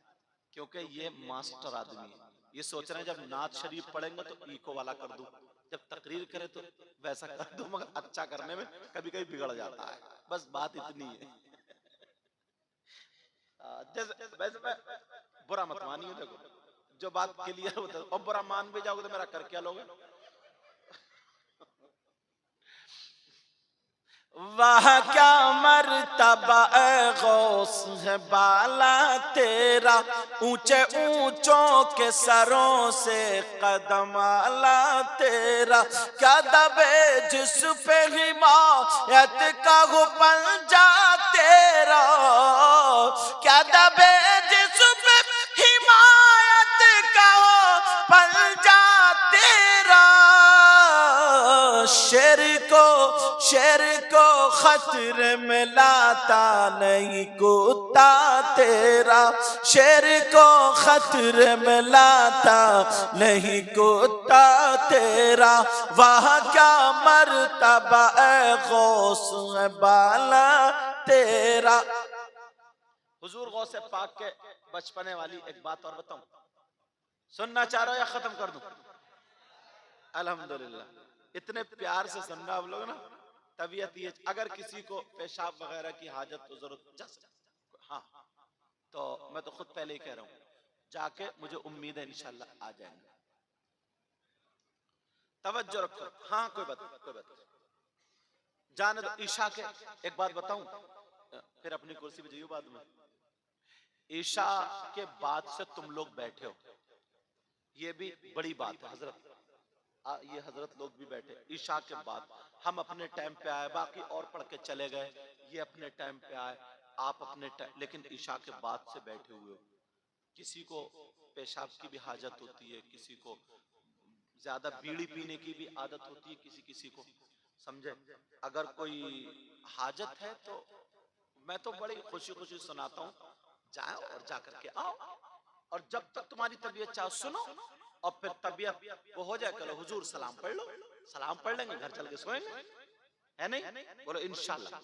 [SPEAKER 2] क्योंकि ये मास्टर आदमी है। ये सोच रहे हैं जब नात शरीफ पढ़ेंगे तो इको वाला कर दूं, जब तकरीर करे तो वैसा कर दूं, मगर अच्छा करने में कभी कभी बिगड़ जाता है। बस बात इतनी है। जैसे वैसे मैं बुरा मत मानिए, देखो जो बात क्लियर होता है, और बुरा मान भी जाओगे तो मेरा कर क्या लोगे।
[SPEAKER 1] वह क्या मर्तबा ए गौस है बाला तेरा, ऊंचे ऊंचों के सरों से कदम आला तेरा। क्या दबे जिस पे हिमायत का हो पंजा तेरा, क्या दबे जिस पे हिमायत का हो पंजा तेरा। शेर को खतरे में लाता नहीं कुत्ता तेरा, शेर को खतरे में लाता नहीं कुत्ता तेरा। वहाँ क्या मर्तबा ए गौस है बाला तेरा।
[SPEAKER 2] हुजूर गौसे पाक के बचपने वाली एक बात और बताऊं, सुनना चाह रहे हो या खत्म कर दूं? अल्हम्दुलिल्लाह, इतने प्यार से सुनना आप लोग ना, तबीयत ये। अगर किसी को पेशाब वगैरह की हाजत तो जरूरत, हाँ, तो मैं तो खुद पहले ही कह रहा हूँ, जाके मुझे उम्मीद है इंशाल्लाह आ जाएंगे। तवज्जो रखो। हाँ, कोई बात जाने दो। ईशा के एक बात बताऊं, फिर अपनी कुर्सी पे जाइयो बाद में। ईशा के बाद से तुम लोग बैठे हो, ये भी बड़ी बात है। हजरत, ये हजरत लोग भी बैठे ईशा के बाद। हम अपने टाइम पे आए, बाकी और पढ़ के चले गए, ये अपने टाइम पे आए, आप अपने टाइम, लेकिन ईशा के बाद से बैठे हुए हो। किसी को पेशाब की भी हाजत होती है, किसी को ज्यादा बीड़ी पीने की भी आदत होती है, किसी किसी को, समझे। अगर कोई हाजत है तो मैं तो बड़ी खुशी खुशी सुनाता हूँ, जाओ और जा करके आओ, और जब तक तुम्हारी तबीयत चाहो सुनो, और फिर तबीयत वो हो जाए, करो हुजूर सलाम पढ़ लो, सलाम पढ़ लेंगे, घर चल के सोएंगे, है नहीं? बोलो इंशाल्लाह।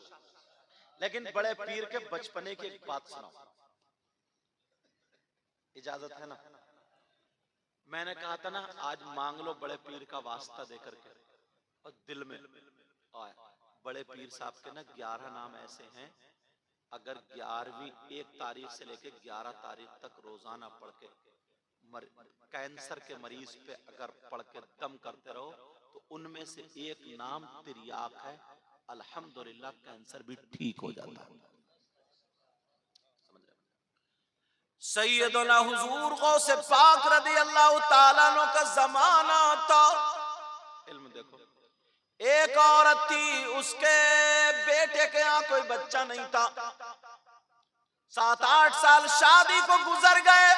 [SPEAKER 2] लेकिन बड़े पीर के बचपने की एक बात सुनाओ, इजाजत है ना? मैंने कहा था ना, आज मांग लो बड़े पीर का वास्ता दे करके, और दिल में आए। बड़े पीर साहब के ना 11 नाम ऐसे हैं, अगर 11वीं 1 तारीख से लेके 11 तारीख तक रोजाना पढ़ के, कैंसर के मरीज पे अगर पढ़ के दम करते रहो, तो उनमें से एक नाम तिर्याक है, अल्हम्दुलिल्लाह कैंसर भी ठीक हो जाता है।
[SPEAKER 1] सैयदना हुजूर गौसे पाक रदी अल्लाह ताला अन्हु का जमाना था।
[SPEAKER 2] इल्म देखो,
[SPEAKER 1] एक औरत थी, उसके बेटे के यहाँ कोई बच्चा नहीं था। 7-8 साल शादी को गुजर गए,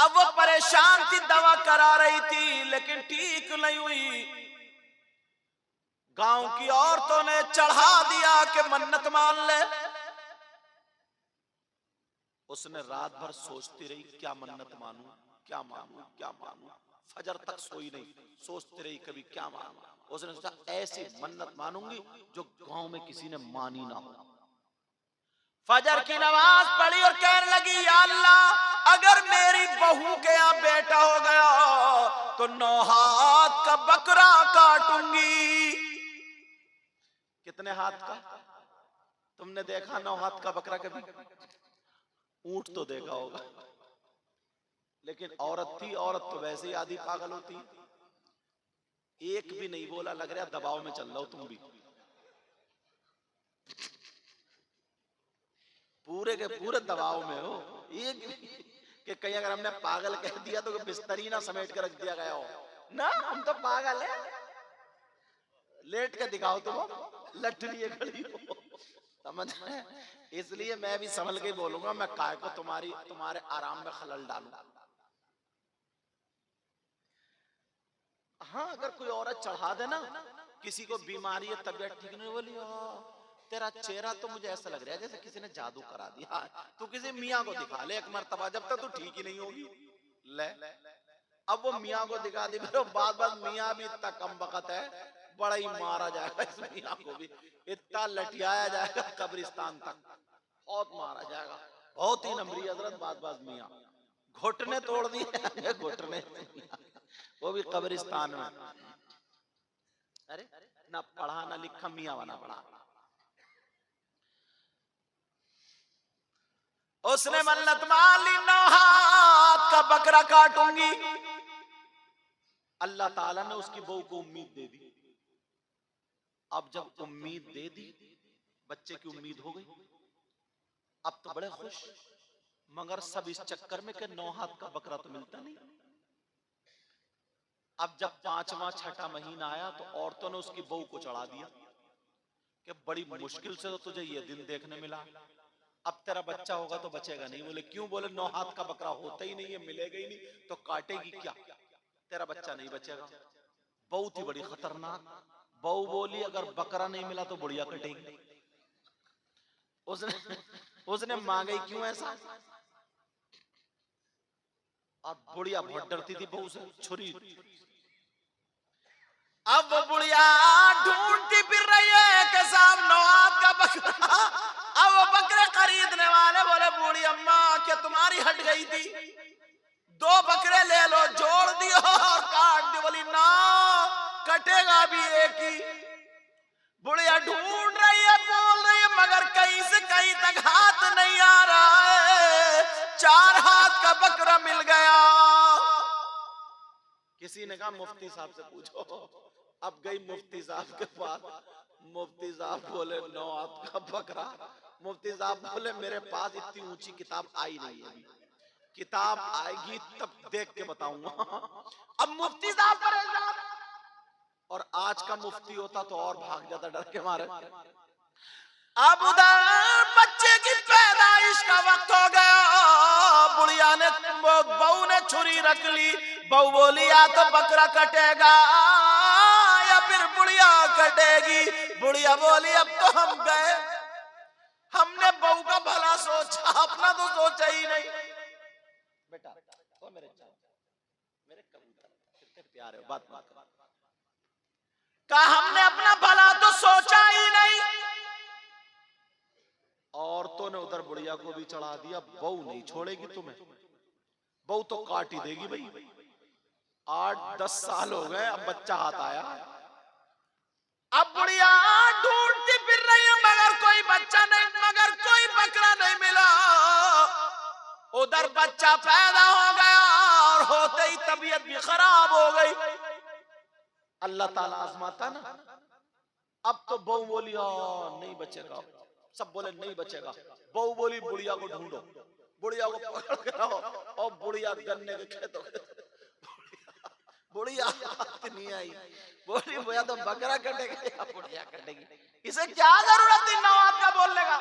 [SPEAKER 2] अब वो परेशान थी, दवा करा रही थी लेकिन ठीक नहीं हुई। गांव की औरतों ने चढ़ा दिया कि मन्नत मान ले। उसने रात भर सोचती रही, क्या मन्नत मानूं, क्या मानूं, क्या मानूं। फजर तक सोई नहीं, सोचती रही कभी क्या मानूं। उसने सोचा ऐसी मन्नत मानूंगी जो गांव में किसी ने मानी ना हो। फजर की नमाज पढ़ी और कहने लगी, या अल्लाह, अगर मेरी बहू के यहाँ बेटा हो गया तो 9 हाथ का बकरा काटूंगी। कितने हाथ का? तुमने देखा 9 हाथ का बकरा कभी? ऊंट तो देखा होगा, लेकिन औरत थी, औरत तो वैसे ही आधी पागल होती है। एक भी नहीं बोला, लग रहा दबाव में चल रहा हो तुम भी। पूरे के पूरे दबाव में हो। एक कि कहीं अगर हमने पागल कह दिया तो बिस्तरी ना समेट कर रख दिया गया हो ना। हम तो पागल है, लेट के दिखाओ तुम, लट लिए खड़ी हो, समझ में? इसलिए मैं भी संभल के बोलूंगा, मैं काय को तुम्हारे आराम में खलल डालूं। हाँ, अगर कोई औरत चढ़ा दे ना, किसी को बीमारी है, तबीयत ठीक नहीं, बोली तेरा चेहरा तो मुझे ऐसा लग रहा है जैसे किसी ने जादू करा दिया, तू किसी मियाँ को दिखा ले एक मर्तबा, जब तक तू ठीक ही नहीं होगी। ले अब वो मियाँ को दिखा दी, फिर बाद मियाँ भी इतना कम वक्त है, बड़ा ही मारा जाएगा इस मियाँ को भी, इतना लटियाया जाएगा कब्रिस्तान तक, बहुत मारा जाएगा। बहुत ही नमरी हजरत, बाद मियाँ घुटने तोड़ दिए, घुटने, वो भी कब्रिस्तान में। अरे ना पढ़ा ना लिखा, मियाँ बना पढ़ा। उसने मन्नत मान ली, 9 हाथ का बकरा काटूंगी। अल्लाह ताला ने उसकी बहू को उम्मीद दे दी। अब जब उम्मीद दे दी, बच्चे की उम्मीद हो गई, अब तो बड़े खुश, मगर सब इस चक्कर में कि 9 हाथ का बकरा तो मिलता नहीं। अब जब 5वां 6ठा महीना आया तो औरतों ने उसकी बहू को चढ़ा दिया कि बड़ी मुश्किल से तो तुझे ये दिन देखने मिला, अब तेरा बच्चा होगा तो बचेगा नहीं। बोले क्यों? बोले 9 हाथ का बकरा होता ही नहीं है, मिलेगा ही नहीं, तो काटेगी क्या, तेरा बच्चा नहीं बचेगा। बहू थी बड़ी खतरनाक। बहू बोली अगर बकरा नहीं मिला तो बुढ़िया कटेगी। उसने मांगी क्यों ऐसा, और बुढ़िया बहुत डरती थी बहू से, छुरी। अब वो बुढ़िया ढूंढती फिर रही है कि साहब 9 हाथ का बकरा। अब वो बकरे खरीदने वाले बोले बूढ़ी अम्मा क्या तुम्हारी हट गई थी, 2 बकरे ले लो, जोड़ दियो और काट दियो। बोली ना, कटेगा भी एक ही। बुढ़िया ढूंढ रही है, बोल रही है, मगर कहीं से कहीं तक हाथ नहीं आ रहा है। 4 हाथ का बकरा मिल गया। किसी ने कहा मुफ्ती साहब से पूछो। अब गई मुफ्ती साहब के पास, मुफ्ती साहब बोले 9 हाथ का बकरा। मुफ्ती साहब बोले मेरे पास इतनी ऊंची किताब आई नहीं है, किताब आएगी तब देख के बताऊंगा। अब मुफ्ती साहब परेशान, और आज का मुफ्ती होता तो और भाग जाता डर के मारे। अब उधर बच्चे की पैदाइश का वक्त हो गया। बुढ़िया ने, बहू ने छुरी रख ली। बहू बोली या तो बकरा कटेगा या फिर बुढ़िया कटेगी। बुढ़िया बोली अब तो हम गए, हमने बहू का भला सोचा, अपना तो सोचा ही नहीं। बेटा ओ मेरे कबूतर कितने प्यारे हो, बात मत कर। कहा हमने अपना भला तो सोचा ही नहीं। औरतों ने उधर बुढ़िया को भी चढ़ा दिया। बहू नहीं छोड़ेगी तुम्हें, बहू तो काट ही देगी भाई। 8-10 साल हो गए, अब बच्चा हाथ आया। अब बुढ़िया ढूंढती फिर रही है, मगर कोई बच्चा नहीं, मगर कोई बकरा नहीं मिला। उधर बच्चा पैदा हो गया और होते ही तबीयत भी खराब हो गई। अल्लाह ताला आजमाता ना। अब तो बहू बोली नहीं बचेगा, सब बोले नहीं बचेगा। बहू बोली बुढ़िया को ढूंढो, बुढ़िया को पकड़ के लाओ। और बुढ़िया गन्ने के खेतों, बुढ़िया नहीं आई। बोली भैया तो बकरा कटेगा या बुढ़िया कटेगी, इसे क्या जरूरत थी 9 हाथ का बोलने का।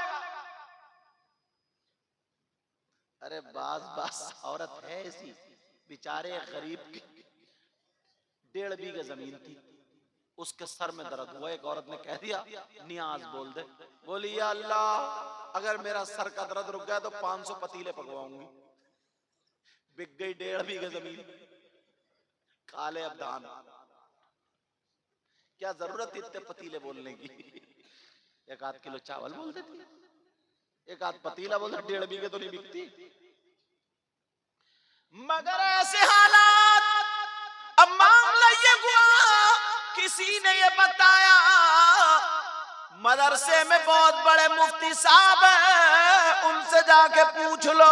[SPEAKER 2] अरे बास औरत है ऐसी, बेचारे गरीब की 1.5 बीघे जमीन थी, उसके सर में दर्द हुआ। एक औरत ने कह दिया नियाज बोल दे। बोली या अल्लाह, अगर मेरा सर का दर्द रुक गया तो 500 पतीले पकवाऊंगी। बिक गई 1.5 बीघे जमीन, काले अबदान। क्या जरूरत इतने पतीले बोलने की? 1 आध किलो चावल बोल देती, 1 आध पतीला बोल दे, 1.5 बीघे तो नहीं बिकती। मगर ऐसे हालात, अब मामला ये हुआ, किसी ने ये बताया मदरसे में बहुत बड़े मुफ्ती साहब हैं, उनसे जाके पूछ लो।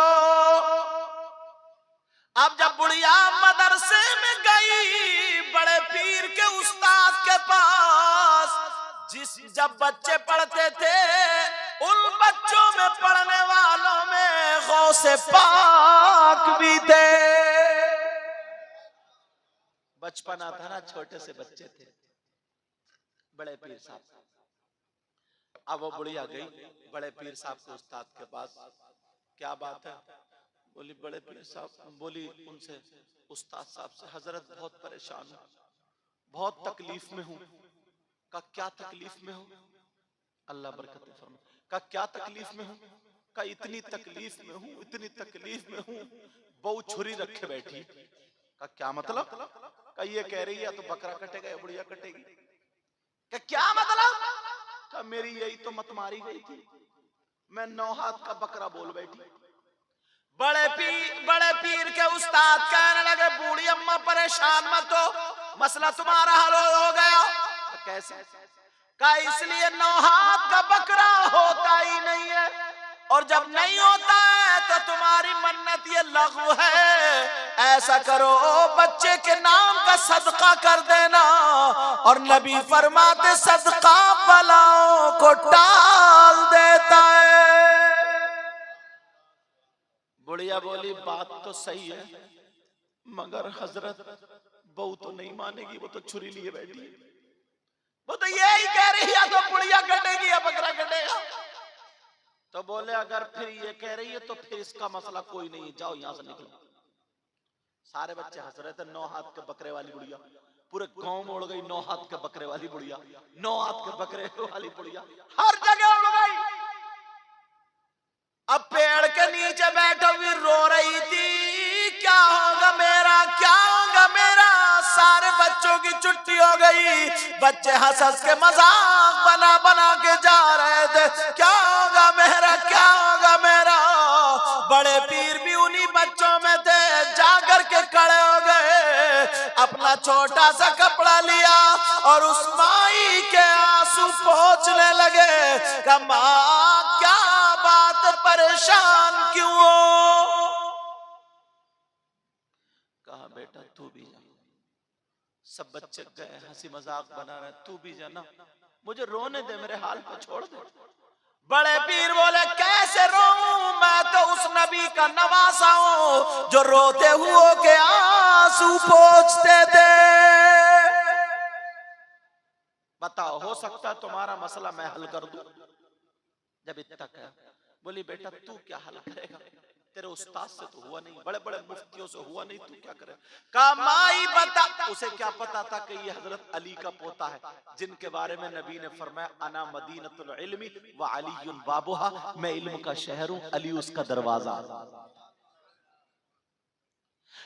[SPEAKER 2] अब जब बुढ़िया मदरसे में गई बड़े पीर के उस्ताद के पास, जब बच्चे पढ़ते थे उन बच्चों में पढ़ने वालों में गौसे पाक भी थे। बचपना था ना, छोटे से बच्चे थे। बड़े पीर साहब, अब वो बुढ़िया गई बड़े पीर साहब के उस्ताद के पास। क्या बात है? बोली बड़े पीर साहब, बोली उनसे उस्ताद साहब से, हजरत बहुत परेशान हूँ, बहुत तकलीफ में हूँ। का क्या तकलीफ में हो? अल्लाह बरकत फरमाए। का क्या तकलीफ में हूँ? का इतनी तकलीफ में हूँ, इतनी तकलीफ में हूँ, बहू छुरी रखे बैठी। का क्या मतलब? का ये कह रही है तो बकरा कटेगा या बुढ़िया कटेगी। का क्या मतलब? का मेरी यही तो मत मारी गई थी, मैं 9 हाथ का बकरा बोल बैठी। बड़े पीर के उस्ताद कहने लगे बूढ़ी अम्मा परेशान मत हो, मसला तुम्हारा हल हो गया। कैसे? का इसलिए 9 हाथ का बकरा होता ही नहीं है, और जब नहीं होता है तो तुम्हारी मन्नत ये लग़्व है। ऐसा करो बच्चे के नाम का सदका कर देना, और नबी फरमाते सदका बलाओं को टाल देता है। बुढ़िया बोली बात तो सही है, मगर हजरत बहू तो नहीं मानेगी, वो तो छुरी लिए बैठी है। वो तो यही कह रही है तो बुढ़िया कटेगी या बकरा कटेगा। तो बोले अगर फिर ये कह रही है तो फिर इसका मसला कोई नहीं, जाओ यहां से निकलो। सारे बच्चे हंस रहे थे। 9 हाथ के बकरे वाली बुढ़िया पूरे गांव में उड़ गई। 9 हाथ के बकरे वाली बुढ़िया, 9 हाथ के बकरे वाली बुढ़िया हर जगह उड़ गई। अब पेड़ के नीचे बैठो भी रो रही थी, क्या होगा मेरा, क्या होगा मेरा। सारे बच्चों की छुट्टी हो गई, बच्चे हंस हंस के मजाक बना बना के जा रहे थे, क्या होगा मेरा, क्या होगा मेरा। बड़े पीर भी उन्हीं बच्चों में थे, जाकर के खड़े हो गए, अपना छोटा सा कपड़ा लिया और उस माई के आंसू पोंछने लगे। कि माँ क्या बात, परेशान क्यों हो? कहा बेटा तू भी जा, सब बच्चे गए हंसी मजाक बना रहे, तू भी जाना, मुझे रोने दे, मेरे हाल पर छोड़ दे। बड़े पीर बोले कैसे रोऊं, मैं तो उस नबी का नवासा हूं जो रोते हुए के आंसू पोंछते थे। बताओ हो सकता है तुम्हारा मसला मैं हल कर दूं। जब इतना कहा, बोली बेटा तू क्या हल करेगा, तेरे उस्ताद से तो हुआ नहीं, बड़े बड़े मुफ्तियों से हुआ नहीं, तू क्या करे। कहा माई बता। उसे क्या पता था कि ये हजरत अली का पोता है, जिनके बारे में नबी ने फरमाया अना मदीनतुल इल्मी व अलीयुन बाबुहा, मैं इल्म का शहर हूं, अली उसका दरवाजा।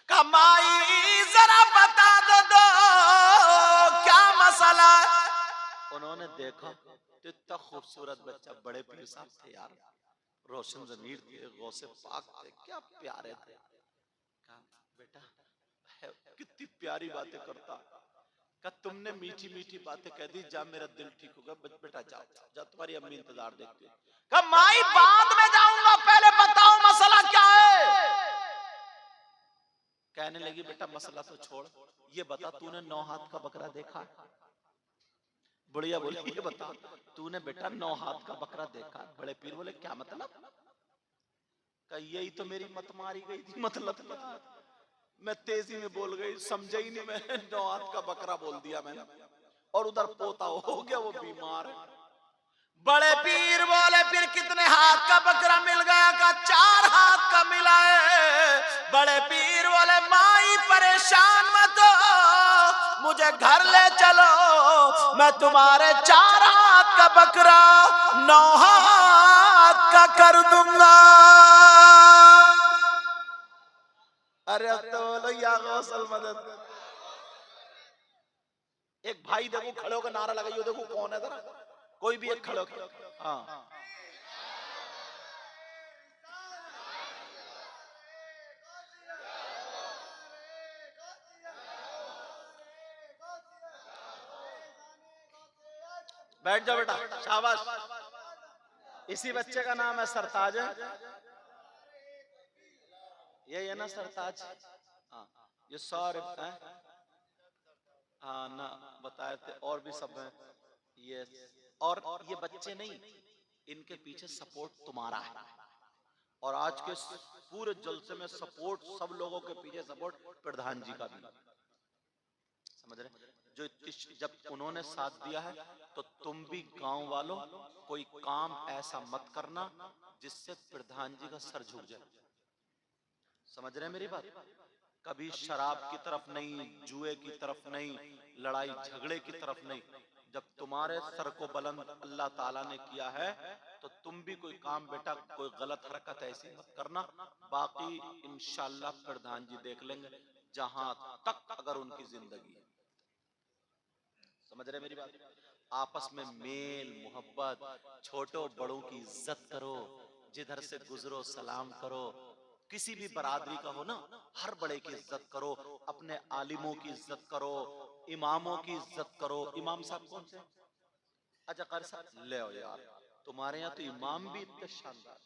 [SPEAKER 2] कहा माई जरा बता दो क्या मसला है। उन्होंने देखा तो इतना खूबसूरत बच्चा, बड़े पीर साहब थे यार, रोशन ज़मीर थे, गौसे पाक थे, क्या प्यारे थे। कहा बेटा कितनी प्यारी बातें करता। कहा तुमने मीठी मीठी बातें कह दी, जा मेरा दिल ठीक होगा, बेटा जाओ जा, तुम्हारी अम्मी इंतजार देखती है। कहा माई बाद में जाऊंगा, पहले बताओ मसला क्या है। कहने लगी बेटा मसला तो छोड़, ये बता तूने 9 हाथ का बकरा देखा? बुढ़िया बोली ये बता तूने बेटा 9 हाथ का बकरा देखा? बड़े पीर बोले क्या मतलब? यही तो मेरी मत मारी गई थी, मतलब मैं तेजी में बोल गई, समझे ही नहीं, मैं 9 हाथ का बकरा बोल दिया मैंने, और उधर पोता हो गया, वो बीमार है। बड़े पीर बोले फिर कितने हाथ का बकरा मिल गया? का 4 हाथ का मिला बड़े पीर बोले माई परेशान मत हो, मुझे घर ले चलो, मैं तुम्हारे 4 हाथ का बकरा 9 हाथ का कर दूंगा। अरे अब तो बोलो या गौसल मदद। एक भाई देखो खड़े होकर नारा लगाइयो, देखो कौन है जरा, कोई भी एक खड़े होकर। हाँ बैठ जाओ बेटा, शाबाश। इसी बच्चे का नाम है सरताज है, यही है ना सरताज? हाँ ये सारे हैं, हाँ ना बताए थे, और भी सब हैं ये। और ये बच्चे नहीं, इनके पीछे सपोर्ट तुम्हारा है। और आज के पूरे जलसे में सपोर्ट, सब लोगों के पीछे सपोर्ट प्रधान जी का भी, समझ रहे? जो जब उन्होंने साथ दिया है, तो तुम भी गांव वालों कोई काम ऐसा मत करना जिससे प्रधान जी का सर झुक जाए। समझ रहे हैं मेरी बात? कभी शराब की तरफ नहीं, जुए की तरफ नहीं, लड़ाई झगड़े की तरफ नहीं। जब तुम्हारे सर को बुलंद अल्लाह ताला ने किया है, तो तुम भी कोई काम बेटा, कोई गलत हरकत ऐसी मत करना। बाकी इंशाल्लाह प्रधान जी देख लेंगे, जहां तक अगर उनकी जिंदगी है। समझ रहे मेरी बात? आपस में मेल मोहब्बत, छोटों बड़ों की इज्जत करो, जिधर से गुजरो सलाम करो। किसी भी बरादरी का हो ना, हर बड़े की इज्जत करो, अपने आलिमों की इज्जत करो, इमामों की इज्जत करो। इमाम साहब कौन से? अच्छा कारी साहब ले आओ यार, तुम्हारे यहाँ तो इमाम भी इतने शानदार।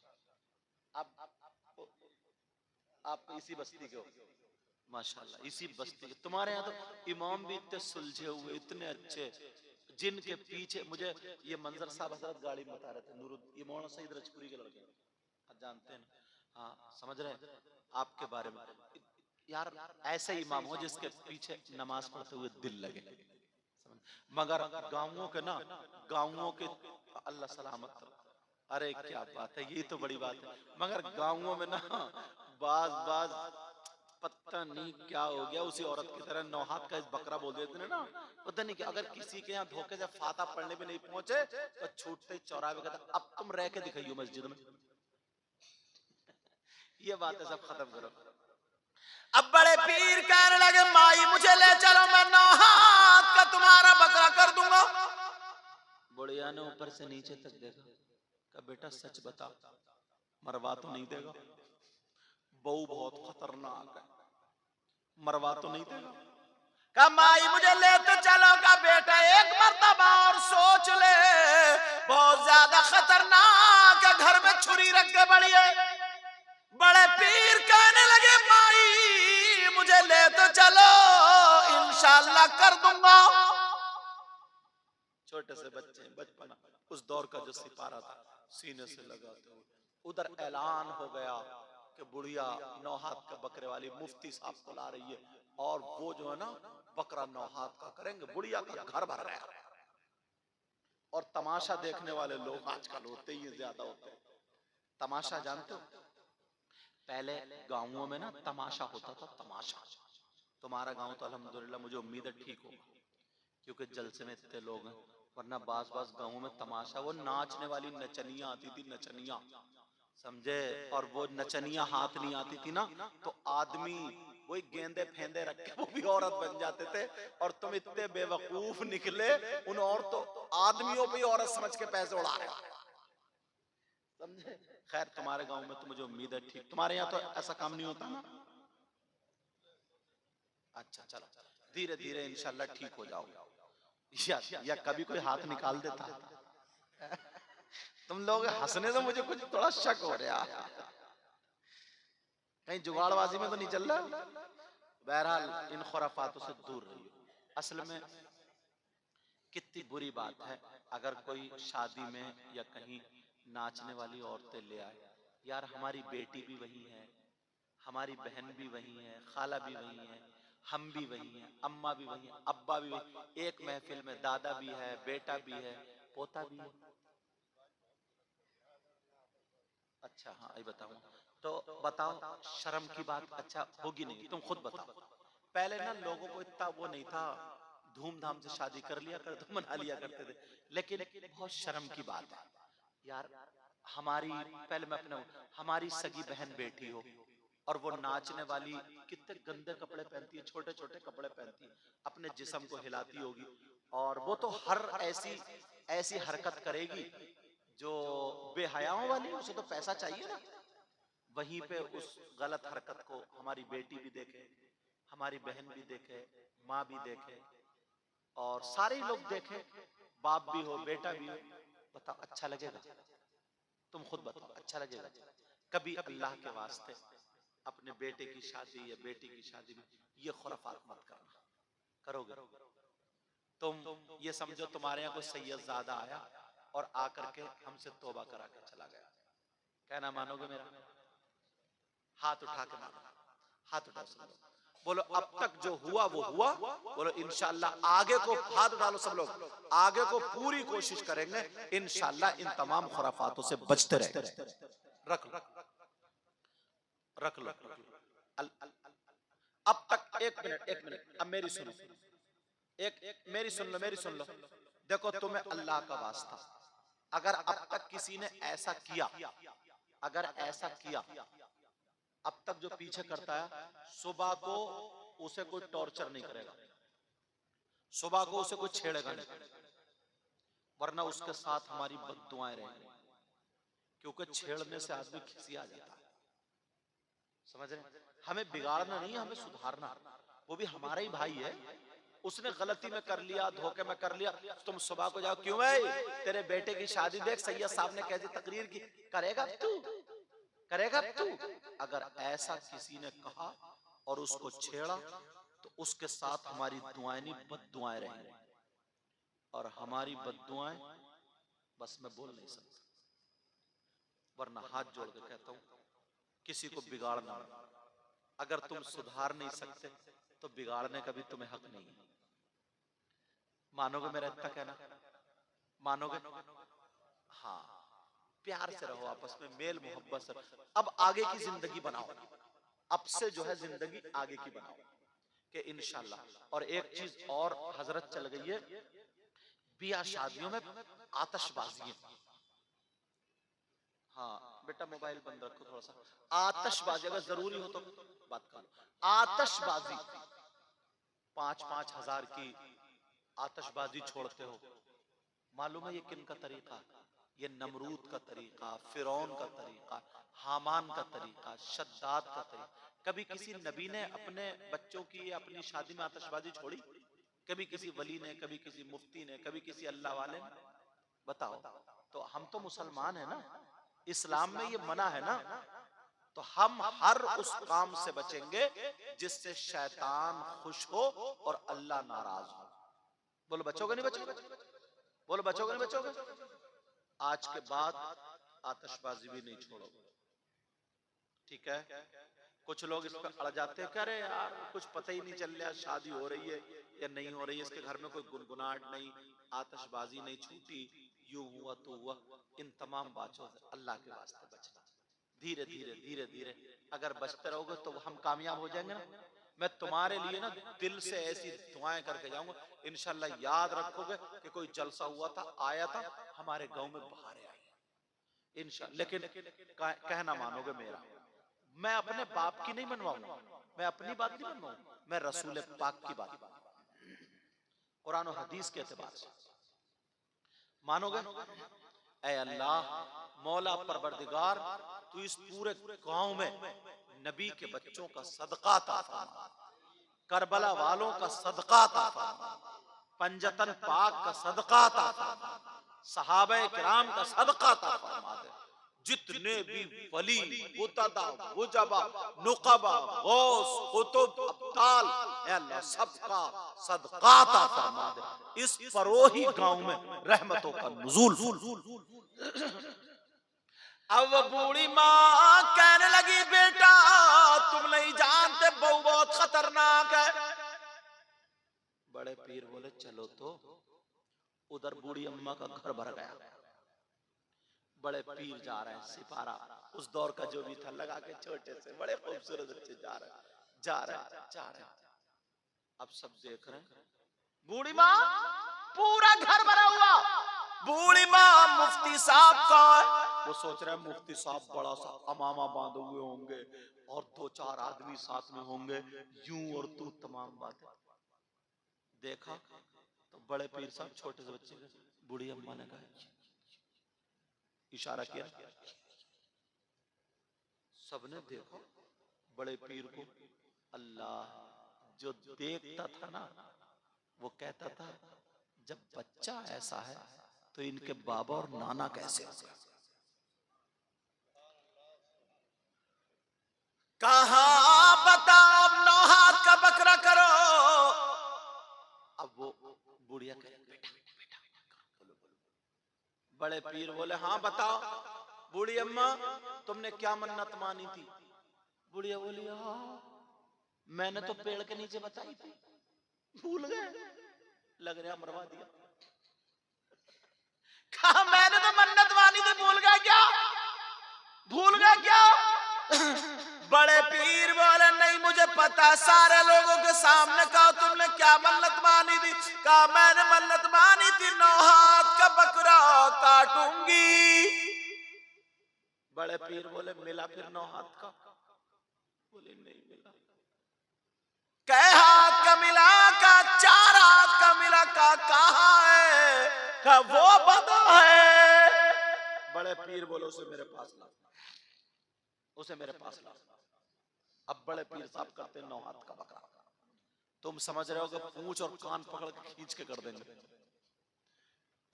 [SPEAKER 2] आप इसी बस्ती के हो माशाल्लाह, इसी बस्ती के। तुम्हारे यहाँ तो इमाम भी इतने सुलझे हुए, इतने अच्छे, जिनके पीछे मुझे ये मंजर साहब हजरत गाड़ी में बता रहे थे, ये मौलाना सईद रजपुरी के लड़के आप जानते हैं ना? हाँ समझ रहे हैं आपके बारे में। यार ऐसे इमाम हो जिसके पीछे नमाज पढ़ते हुए दिल लगे। मगर गाँवों के ना, गाँवों के अल्लाह सलामत, अरे क्या बात है, ये तो बड़ी बात है। मगर गाँवों में ना बाज बाज पता नहीं क्या हो गया, उसी औरत की तरह 9 हाथ का इस बकरा बोल देते हैं ना, पता नहीं क्या। अगर किसी के यहाँ धोखे से फाता पढ़ने भी नहीं पहुंचे, तो छूटते ही चौराहे पे कहता अब तुम रह के दिखाइयो मस्जिद में। ये बातें सब खत्म करो। अब बड़े पीर कहने लगे माई मुझे ले चलो, मैं 9 हाथ का तुम्हारा बकरा कर दूंगा। बुढ़िया ने ऊपर से नीचे तक देखा, कहा बेटा सच बता, मरवा तो नहीं देगा? बहू बहुत खतरनाक है, मरवा तो नहीं देगा? कहा माई मुझे ले तो चलो। का बेटा एक मर्तबा और सोच ले, बहुत ज्यादा खतरनाक है, घर में छुरी रख के बड़ी है। बड़े पीर कहने लगे माई मुझे ले तो चलो, इंशाल्लाह कर दूंगा। छोटे से बच्चे, बचपना, उस दौर का जो सिपारा था, सीने से लगाते हुए उधर ऐलान हो गया कि बुढ़िया 9 हाथ का बकरे वाली मुफ्ती साहब को ला रही है, और वो जो है ना बकरा 9 हाथ का करेंगे। बुढ़िया का घर भर रहा है। और तमाशा देखने वाले लोग आजकल होते ही ज्यादा होते हैं। तमाशा जानते हो? पहले गांवों में ना तमाशा होता था, तमाशा। तुम्हारा गांव तो अल्हम्दुलिल्लाह मुझे उम्मीद है ठीक होगा, क्योंकि जलसे में इतने लोग हैं। वरना बास गांवों में तमाशा, वो नाचने वाली नचनिया आती थी, नचनिया, समझे? और वो नचनिया हाथ नहीं आती थी ना, तो आदमी वही गेंदे फेंदे रख के वो भी औरत बन जाते थे। और तुम इतने बेवकूफ निकले, उन औरतों आदमियों पे औरत समझ के पैसे उड़ा रहे, समझे? खैर तुम्हारे गांव में तो मुझे उम्मीद है ठीक, तुम्हारे यहाँ तो ऐसा काम नहीं होता ना? अच्छा चलो, धीरे धीरे इंशाल्लाह ठीक हो जाओगे। या कभी कोई हाथ निकाल देता तुम लोग हंसने से मुझे कुछ थोड़ा शक हो रहा है, कहीं जुगाड़बाजी में तो नहीं चल रहा? बहरहाल इन खुराफातों से दूर रहिए। असल में कितनी बुरी बात है अगर कोई शादी में या कहीं नाचने वाली औरतें ले आए। यार हमारी बेटी भी वही है, हमारी बहन भी वही है, खाला भी वही है, हम भी वही हैं, अम्मा भी वही है, अब्बा भी वही। एक महफिल में दादा भी है, बेटा भी है, पोता भी है। अच्छा हाँ ये बताऊँ तो बताओ, शर्म की बात अच्छा होगी नहीं, तुम खुद बताओ। पहले ना लोगों को इतना वो नहीं था, धूमधाम से शादी कर लिया करते, मना लिया करते थे, लेकिन बहुत शर्म की बात है यार। हमारी, पहले मैं अपने, हमारी सगी बहन बेटी हो और वो नाचने वाली, कितने गंदे कपड़े पहनती है, छोटे छोटे कपड़े पहनती है, अपने जिस्म को हिलाती होगी, और वो तो हर ऐसी ऐसी हरकत करेगी जो बेहयाओं वाली, उसे तो पैसा चाहिए ना। वहीं पे उस गलत हरकत को हमारी बेटी भी देखे, हमारी बहन भी देखे, माँ भी देखे, और सारे लोग देखें, बाप भी हो बेटा भी हो, बताओ अच्छा लगेगा? तुम खुद बताओ अच्छा लगेगा? कभी अल्लाह के वास्ते अपने बेटे की शादी या बेटी की शादी में ये खुराफात मत करना। करोगे? तुम ये समझो तुम्हारे यहाँ कोई सैयदजादा आया और आकर के हमसे तौबा करा के चला गया, कहना मानोगे मेरा? हाथ उठा के मानो, हाथ उठा के मानो। बोलो अब तक जो हुआ वो हुआ, बोलो इंशाल्लाह आगे को, हाथ उठा लो सब लोग, आगे को पूरी कोशिश करेंगे इंशाल्लाह इन तमाम खुराफातों से बचते रहेंगे। रख लो, रख लो, अब तक, एक मिनट अब मेरी सुनो, एक मेरी सुन लो, मेरी सुन लो। देखो तुम्हें अल्लाह का वास्ता, अगर अब तक किसी ने ऐसा किया, अगर ऐसा किया अब तक जो पीछे करता है, सुबह को उसे कोई टॉर्चर नहीं करेगा, सुबह को उसे कोई छेड़ेगा नहीं, वरना उसके साथ हमारी बद्दुआएं रहेंगी, क्योंकि छेड़ने से आदमी खिसिया जाता है। समझ रहे? हमें बिगाड़ना नहीं, हमें सुधारना। वो भी हमारा ही भाई है, उसने गलती में कर लिया, धोखे में कर लिया, तुम सुबह को जाओ क्यों है, तेरे बेटे की शादी देख सैयद साहब ने कैसी तकरीर की, करेगा तू, करेगा तू? अगर ऐसा किसी ने कहा और उसको छेड़ा तो उसके साथ हमारी दुआएं नहीं बद्दुआएं रहेंगी, और हमारी बद्दुआएं बस मैं बोल नहीं सकता, वरना हाथ जोड़ के कहता हूं किसी को बिगाड़ना, अगर तुम सुधार नहीं सकते तो बिगाड़ने का भी तुम्हें हक नहीं है। मानोगे मेरा इतना कहना? मानोगे? हाँ, प्यार से रहो आपस में, मेल मोहब्बत से। अब आगे की जिंदगी बनाओ, अब से जो है जिंदगी आगे की बनाओ कि इंशाल्लाह। और एक चीज और हजरत चल गई है, बिया शादियों में आतशबाजी। हाँ बेटा मोबाइल बंद रखो थोड़ा सा। आतशबाजी अगर जरूरी हो तो बात करो। आतशबाजी 5-5 हजार की आतशबाजी छोड़ते हो, मालूम है ये किन का तरीका? ये नमरूद का तरीका, फिरौन का तरीका, हामान का तरीका, शद्दाद का तरीका। कभी किसी नबी ने अपने बच्चों की अपनी शादी में आतशबाजी छोड़ी? कभी किसी वली ने, कभी किसी मुफ्ती ने, कभी किसी अल्लाह वाले ने? बताओ। तो हम तो मुसलमान है ना, इस्लाम में ये मना है ना, तो हम हर उस काम से बचेंगे जिससे शैतान खुश हो और अल्लाह नाराज हो। बोलो बचोगे नहीं बचोगे? बोलो बचोगे नहीं बचोगे? आज के बाद आतिशबाजी भी नहीं छोड़ोगे, ठीक है? कुछ लोग इस पर अड़ जाते हैं, कह रहे यार कुछ पता ही नहीं चल रहा शादी हो रही है या नहीं हो रही है, इसके घर में कोई गुनगुनाहट नहीं, आतिशबाजी नहीं छूटी, यूं हुआ तो हुआ। इन तमाम बातों से अल्लाह के वास्ते बचना, धीरे धीरे धीरे धीरे अगर बचते रहोगे तो हम कामयाब हो जाएंगे ना। मैं तुम्हारे लिए ना दिल से ऐसी दुआएं करके जाऊंगा, इंशाल्लाह याद रखोगे कि कोई जलसा हुआ था, आया था हमारे गांव में, बहारें आई इंशाल्लाह। लेकिन कहना मानोगे मेरा, मैं अपने बाप की नहीं बनवाऊंगा, मैं अपनी बात नहीं बनवाऊंगा, मैं रसूल पाक की बात, कुरान और हदीस के एतबार से मानोगे? ऐ अल्लाह मौला परवरदिगार, तू इस पूरे गांव में नबी के बच्चों का सदका अता फरमा, करबला वालों का सदका अता फरमा, पंजतन पाक का सदका अता फरमा, सहाबे किराम का सदका अता फरमा दे। जितने भी वली, मुतदा, मुजबा, नुकबा, गौस, कुतुब, अब्दाल, ऐ अल्लाह सबका सदका अता फरमा दे। इस परोही गांव में रहमतों का नुज़ूल। अब वो बूढ़ी माँ कहने लगी बेटा तुम नहीं जानते बहू बहुत खतरनाक है। बड़े पीर बोले चलो तो। उधर बूढ़ी अम्मा का घर भर गया, बड़े पीर जा रहे हैं, सिपारा उस दौर का जो भी था लगा के, छोटे से बड़े खूबसूरत बच्चे जा रहे हैं। अब सब देख रहे हैं, बूढ़ी माँ, पूरा घर भरा हुआ, बूढ़ी माँ मुफ्ती साहब का है। वो सोच रहे हैं मुफ्ती साहब बड़ा सा अमामा बांधे हुए होंगे और 2-4 आदमी साथ में होंगे, यूं और तू तमाम बातें। देखा तो बड़े पीर साहब छोटे से बच्चे के, बूढ़ी अम्मा ने कहा, इशारा किया, सबने देखा बड़े पीर को। अल्लाह, जो देखता था ना वो कहता था जब बच्चा ऐसा है तो इनके बाबा और नाना कैसे होंगे। कहा बताओ, अब 9 हाथ का बकरा करो। अब वो बुढ़िया कहे, बेटा बेटा बोलो। बड़े पीर बोले, हाँ बताओ। बूढ़ी अम्मा, तुमने क्या मन्नत मानी थी? बुढ़िया बोली, हाँ मैंने तो पेड़ के नीचे बताई थी, भूल गए, लग रहा मरवा दिया। कहा मैंने तो मन्नत मानी थी, भूल गए क्या? भूल गए क्या? बड़े पीर बोले, नहीं मुझे पता। सारे लोगों के सामने कहा, तुमने क्या मन्नत मानी थी? कहा मैंने मन्नत मानी थी 9 हाथ का बकरा काटूंगी। बड़े पीर बोले, मिला फिर 9 हाथ का? बोले नहीं मिला। कै हाथ का मिला? का 4 हाथ का मिला? का कहाँ है? का वो बता है। बड़े पीर बोले, उसे मेरे पास ला, उसे मेरे पास ला। अब बड़े पीर साहब करते 9 हाथ का बकरा। तुम समझ रहे हो कि पूंछ और कान पकड़ के खींच के कर देंगे।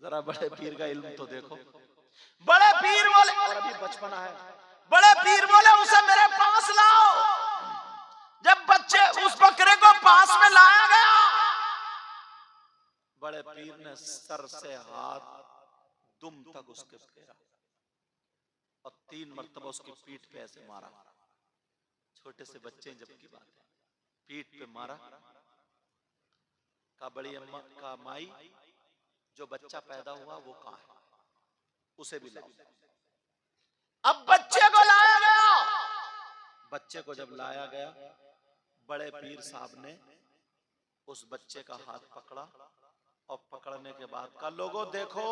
[SPEAKER 2] जरा बड़े पीर का इल्म तो देखो। बड़े पीर बोले, और अभी बचपना है, बड़े पीर बोले उसे मेरे पास लाओ। जब बच्चे उस बकरे को पास में लाया गया, बड़े पीर ने सर से हाथ दुम तक उसके फेरा और 3 मरतबा उसकी पीठ पे ऐसे मारा। छोटे से बच्चे जब की बात है, पीठ पे मारा। का बड़ी अम्मा का माई, जो बच्चा पैदा हुआ वो कहाँ है? उसे भी लाओ। अब बच्चे को लाया गया। बच्चे को जब लाया गया, बड़े पीर साहब ने उस बच्चे का हाथ पकड़ा और पकड़ने के बाद कहा, लोगों देखो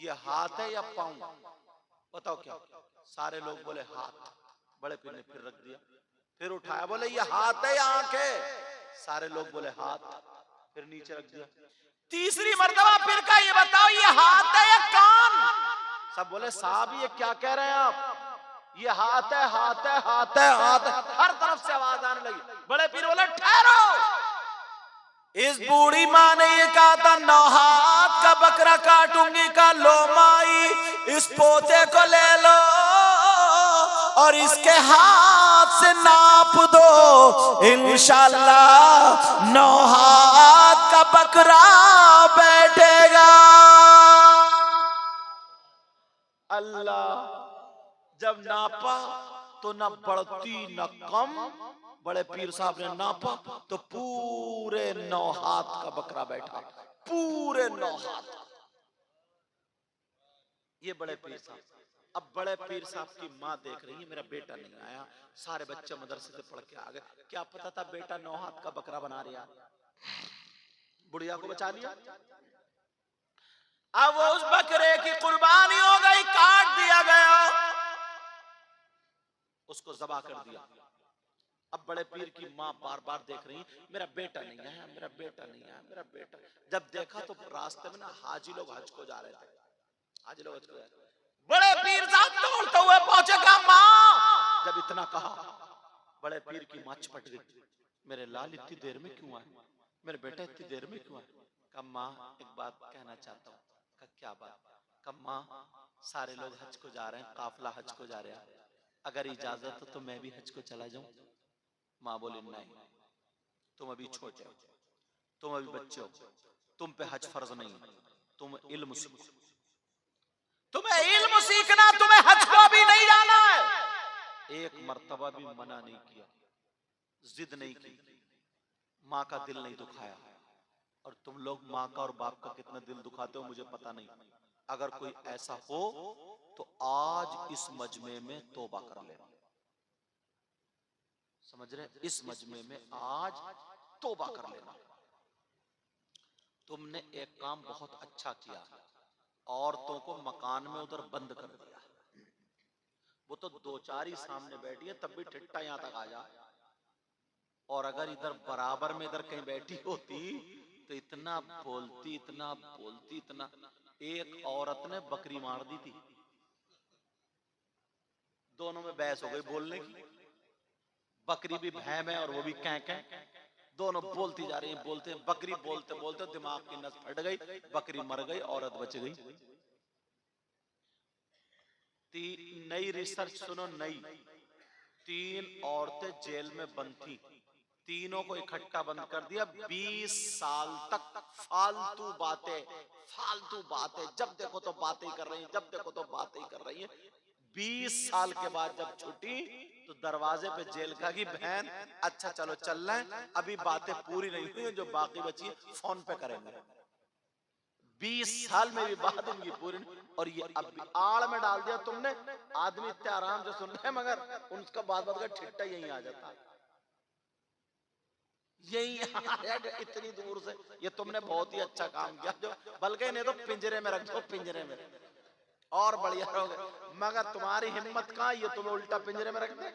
[SPEAKER 2] ये हाथ है या पांव? बताओ क्या? सारे लोग बोले हाथ। बड़े पीर ने फिर रख दिया, फिर उठाया, बोले ये हाथ है या आंख है? सारे लोग बोले हाथ, फिर नीचे रख दिया। तीसरी मर्तबा फिर कहा, ये बताओ ये हाथ है या कान? सब बोले साहब ये क्या कह रहे हैं आप? ये हाथ है, हाथ है, हाथ है, हाथ है। हर तरफ से आवाज आने लगी। बड़े पीर बोले ठहरो। इस बूढ़ी माँ ने ये कहा था 9 हाथ का बकरा काटूंगी। का लो माई, इस पोते को ले लो और इसके हाथ से नाप दो, इंशाअल्लाह 9 हाथ का बकरा बैठेगा। अल्लाह, जब नापा तो न बढ़ती न कम। बड़े पीर साहब ने नापा तो पूरे 9 हाथ का बकरा बैठा, पूरे 9 हाथ। ये बड़े पीर साहब। अब बड़े पीर साहब की माँ देख रही है, मेरा बेटा नहीं आया। सारे बच्चे मदरसे से पढ़ के आ गए। क्या पता था बेटा 9 हाथ का बकरा बना रहा। बुढ़िया को बचा लिया। अब वो उस बकरे की कुर्बानी हो गई, काट दिया गया, उसको ज़बह कर दिया। अब बड़े पीर की माँ बार बार देख रही, मेरा बेटा नहीं आया, मेरा बेटा नहीं आया, मेरा बेटा। जब देखा तो रास्ते में ना हाजी लोग हज को जा रहे थे। हाजी लोग हज को जा रहे थे। बड़े पीर साहब दौड़ते हुए पहुंचेगा, माँ। जब इतना कहा, बड़े पीर की माँ चपट गई, मेरे लाल इतनी देर में क्यों आए? मेरे बेटा इतनी देर में क्यों आए? कहा माँ एक बात कहना चाहता हूँ। कहा क्या बात? कहा माँ सारे लोग हज को जा रहे हैं, काफिला हज को जा रहे हैं, अगर इजाजत हो तो मैं भी हज को चला जाऊं? माँ बोली नहीं, तुम अभी छोटे हो, तुम अभी बच्चे हो, तुम पे हज फर्ज नहीं है, तुम इल्म सीखो, तुम्हें इल्म सीखना, तुम्हें हज को भी नहीं जाना है। एक मर्तबा भी मना नहीं किया, जिद नहीं की, माँ का दिल नहीं दुखाया। और तुम लोग माँ का और बाप का कितना दिल दुखाते हो मुझे पता नहीं। अगर कोई ऐसा हो तो आज इस मजमे में तौबा कर लेना। समझ रहे? इस मजमे में आज तौबा कर लेना। तुमने एक काम बहुत अच्छा किया, औरतों को मकान में उधर बंद कर दिया। वो तो दो चार ही सामने बैठी है, तब भी ठिट्टा यहां तक आ जाए। और अगर इधर बराबर में इधर कहीं बैठी होती तो इतना बोलती, इतना बोलती, इतना। एक औरत ने बकरी मार दी थी, दोनों में बहस हो गई बोलने की। बकरी भी भैं में और वो भी कैं कैं, दोनों बोलती जा रही है, बोलते बकरी बोलते बोलते दिमाग की नस फट गई, बकरी मर गई, औरत बच गई। नई रिसर्च सुनो, नई 3 औरतें जेल में बंद थी, तीनों को इकट्ठा बंद कर दिया। 20 साल तक फालतू बातें, जब देखो तो बातें कर रही हैं, जब देखो तो बातें कर रही हैं। 20 साल के बाद जब छुट्टी तो दरवाजे पे जेल का की बहन, अच्छा चलो चल रहे हैं, अभी बातें पूरी नहीं हुई, जो बाकी बची फोन पे करेंगे। 20 साल में भी बात इनकी पूरी नहीं। और ये अब आड़ में डाल दिया तुमने। आदमी इतने आराम से सुन रहे हैं, मगर उनका बात का ठिट्टा यही आ जाता है, यही इतनी दूर से। ये तुमने बहुत ही अच्छा काम किया, जो बल्कि नहीं तो पिंजरे में रख दो, पिंजरे में और बढ़िया रहोगे। मगर तुम्हारी हिम्मत कहाँ, ये तुम्हें उल्टा पिंजरे में रख दे।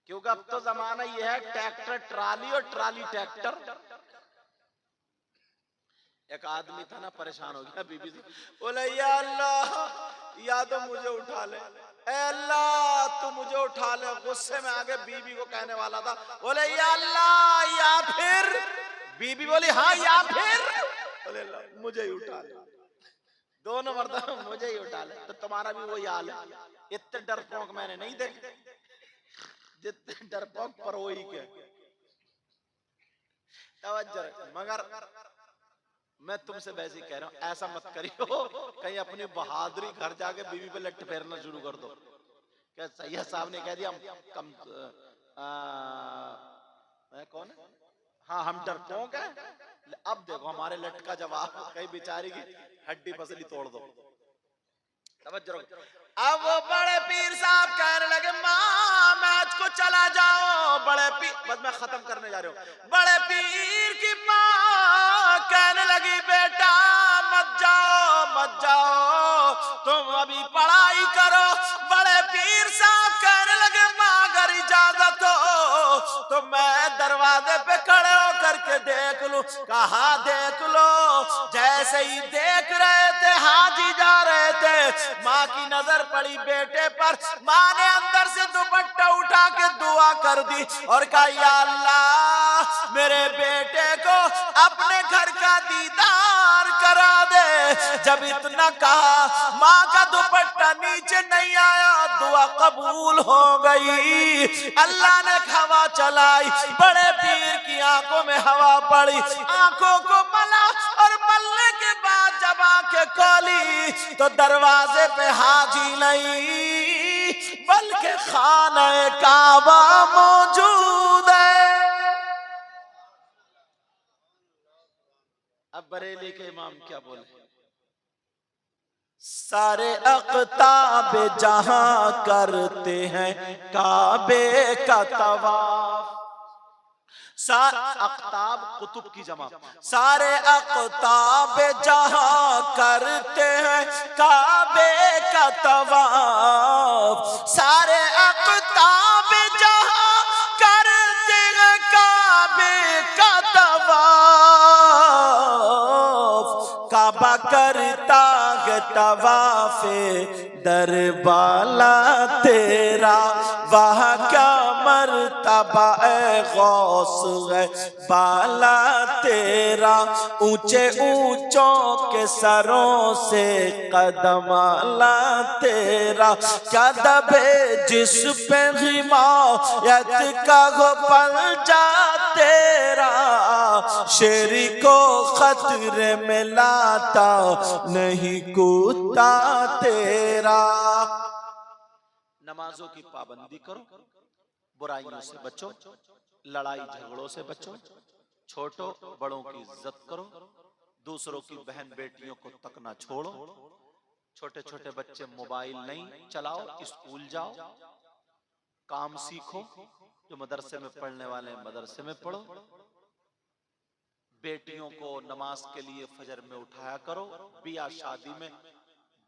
[SPEAKER 2] क्योंकि अब तो जमाना ये है ट्रैक्टर ट्राली और ट्राली ट्रैक्टर। एक आदमी था ना, परेशान हो गया, बीबी से बोले या अल्लाह या तो मुझे उठा ले, ए अल्लाह तू मुझे उठा ले। गुस्से में आगे बीबी को कहने वाला था, बोले या अल्लाह या फिर। बीबी बोली हाँ या फिर, बोले मुझे ही उठा ले। दोनों मर्द मुझे ही उठा ले। तो तुम्हारा भी वही हाल है। इतने डरपोक मैंने नहीं देखे जितने डरपोक परोही के। तवज्जो। मगर मैं तुमसे वैसे ही कह रहा हूं, ऐसा मत करियो कहीं अपनी बहादुरी घर जाके बीवी पे लट फेरना शुरू कर दो। क्या सैयद साहब ने कह दिया कम कौन है, हाँ हम डरपोक हैं। अब देखो हमारे लट का जवाब, कहीं बेचारी की हड्डी पसली तोड़ दो। अब वो बड़े पीर साहब कहने लगे माँ मैच को चला जाओ। बड़े पीर, बस मैं खत्म करने जा रहा हूँ। बड़े पीर की माँ कहने लगी बेटा मत जाओ मत जाओ, तुम अभी पढ़ाई करो। बड़े पीर साहब कहने लगे माँ अगर इजाजत हो तो मैं दरवाजे पे खड़े होकर के देख लूं। कहा देख लो। जैसे ही देख रहे थे हाजी जा रहे थे, माँ की नजर पड़ी बेटे पर। माँ ने अंदर से दुपट्टा उठा के दुआ कर दी और कहा या अल्लाह मेरे बेटे को अपने घर का दीदार करा दे। जब इतना कहा माँ का दुपट्टा नीचे नहीं आया, दुआ कबूल हो गई। अल्लाह ने हवा चलाई, बड़े पीर की आंखों में हवा पड़ी, आंखों को मला और मलने के बाद जब आंखें खोली तो दरवाजे पे हाजी नहीं बल्कि खाने काबा मौजूद है। अब बरेली के इमाम क्या बोले, सारे अख्ताब जहां करते हैं काबे का तवाफ। अख्ताब कुतुब की जमा, सारे अख्ताब जहां करते हैं काबे का तवाफ। सारे अख्ताब जहां करते हैं काबे का तवाफ। काबा करता है तवाफे दरबाला तेरा, वह क्या मर्तबा ए गौस है बाला तेरा। ऊंचे ऊंचों के सरों से कदम आला तेरा, क्या दबे जिस पे हिमायत का हो पंजा तेरा। शेरी को खतरे में लाता नहीं कूता तेरा। नमाजों की पाबंदी करो, बुराइयों से बचो, लड़ाई झगड़ों से बचो, छोटों बड़ों की इज्जत करो, दूसरों की बहन बेटियों को तक ना छोड़ो, छोटे छोटे बच्चे मोबाइल नहीं चलाओ, स्कूल जाओ, काम सीखो, जो मदरसे में पढ़ने वाले हैं मदरसे में पढ़ो। बेटियों को नमाज के लिए फजर में उठाया करो। बिया शादी में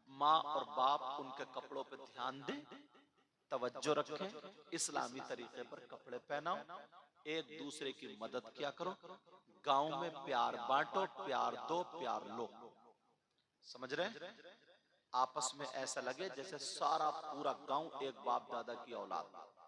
[SPEAKER 2] माँ और बाप उनके कपड़ों पे ध्यान दे, तवज्जो रखें, इस्लामी तरीके पर कपड़े पहनाओ, एक दूसरे की मदद किया करो, गांव में प्यार बांटो, प्यार दो, प्यार लो। समझ रहे हैं? आपस में ऐसा लगे जैसे सारा पूरा गांव एक बाप दादा की औलाद।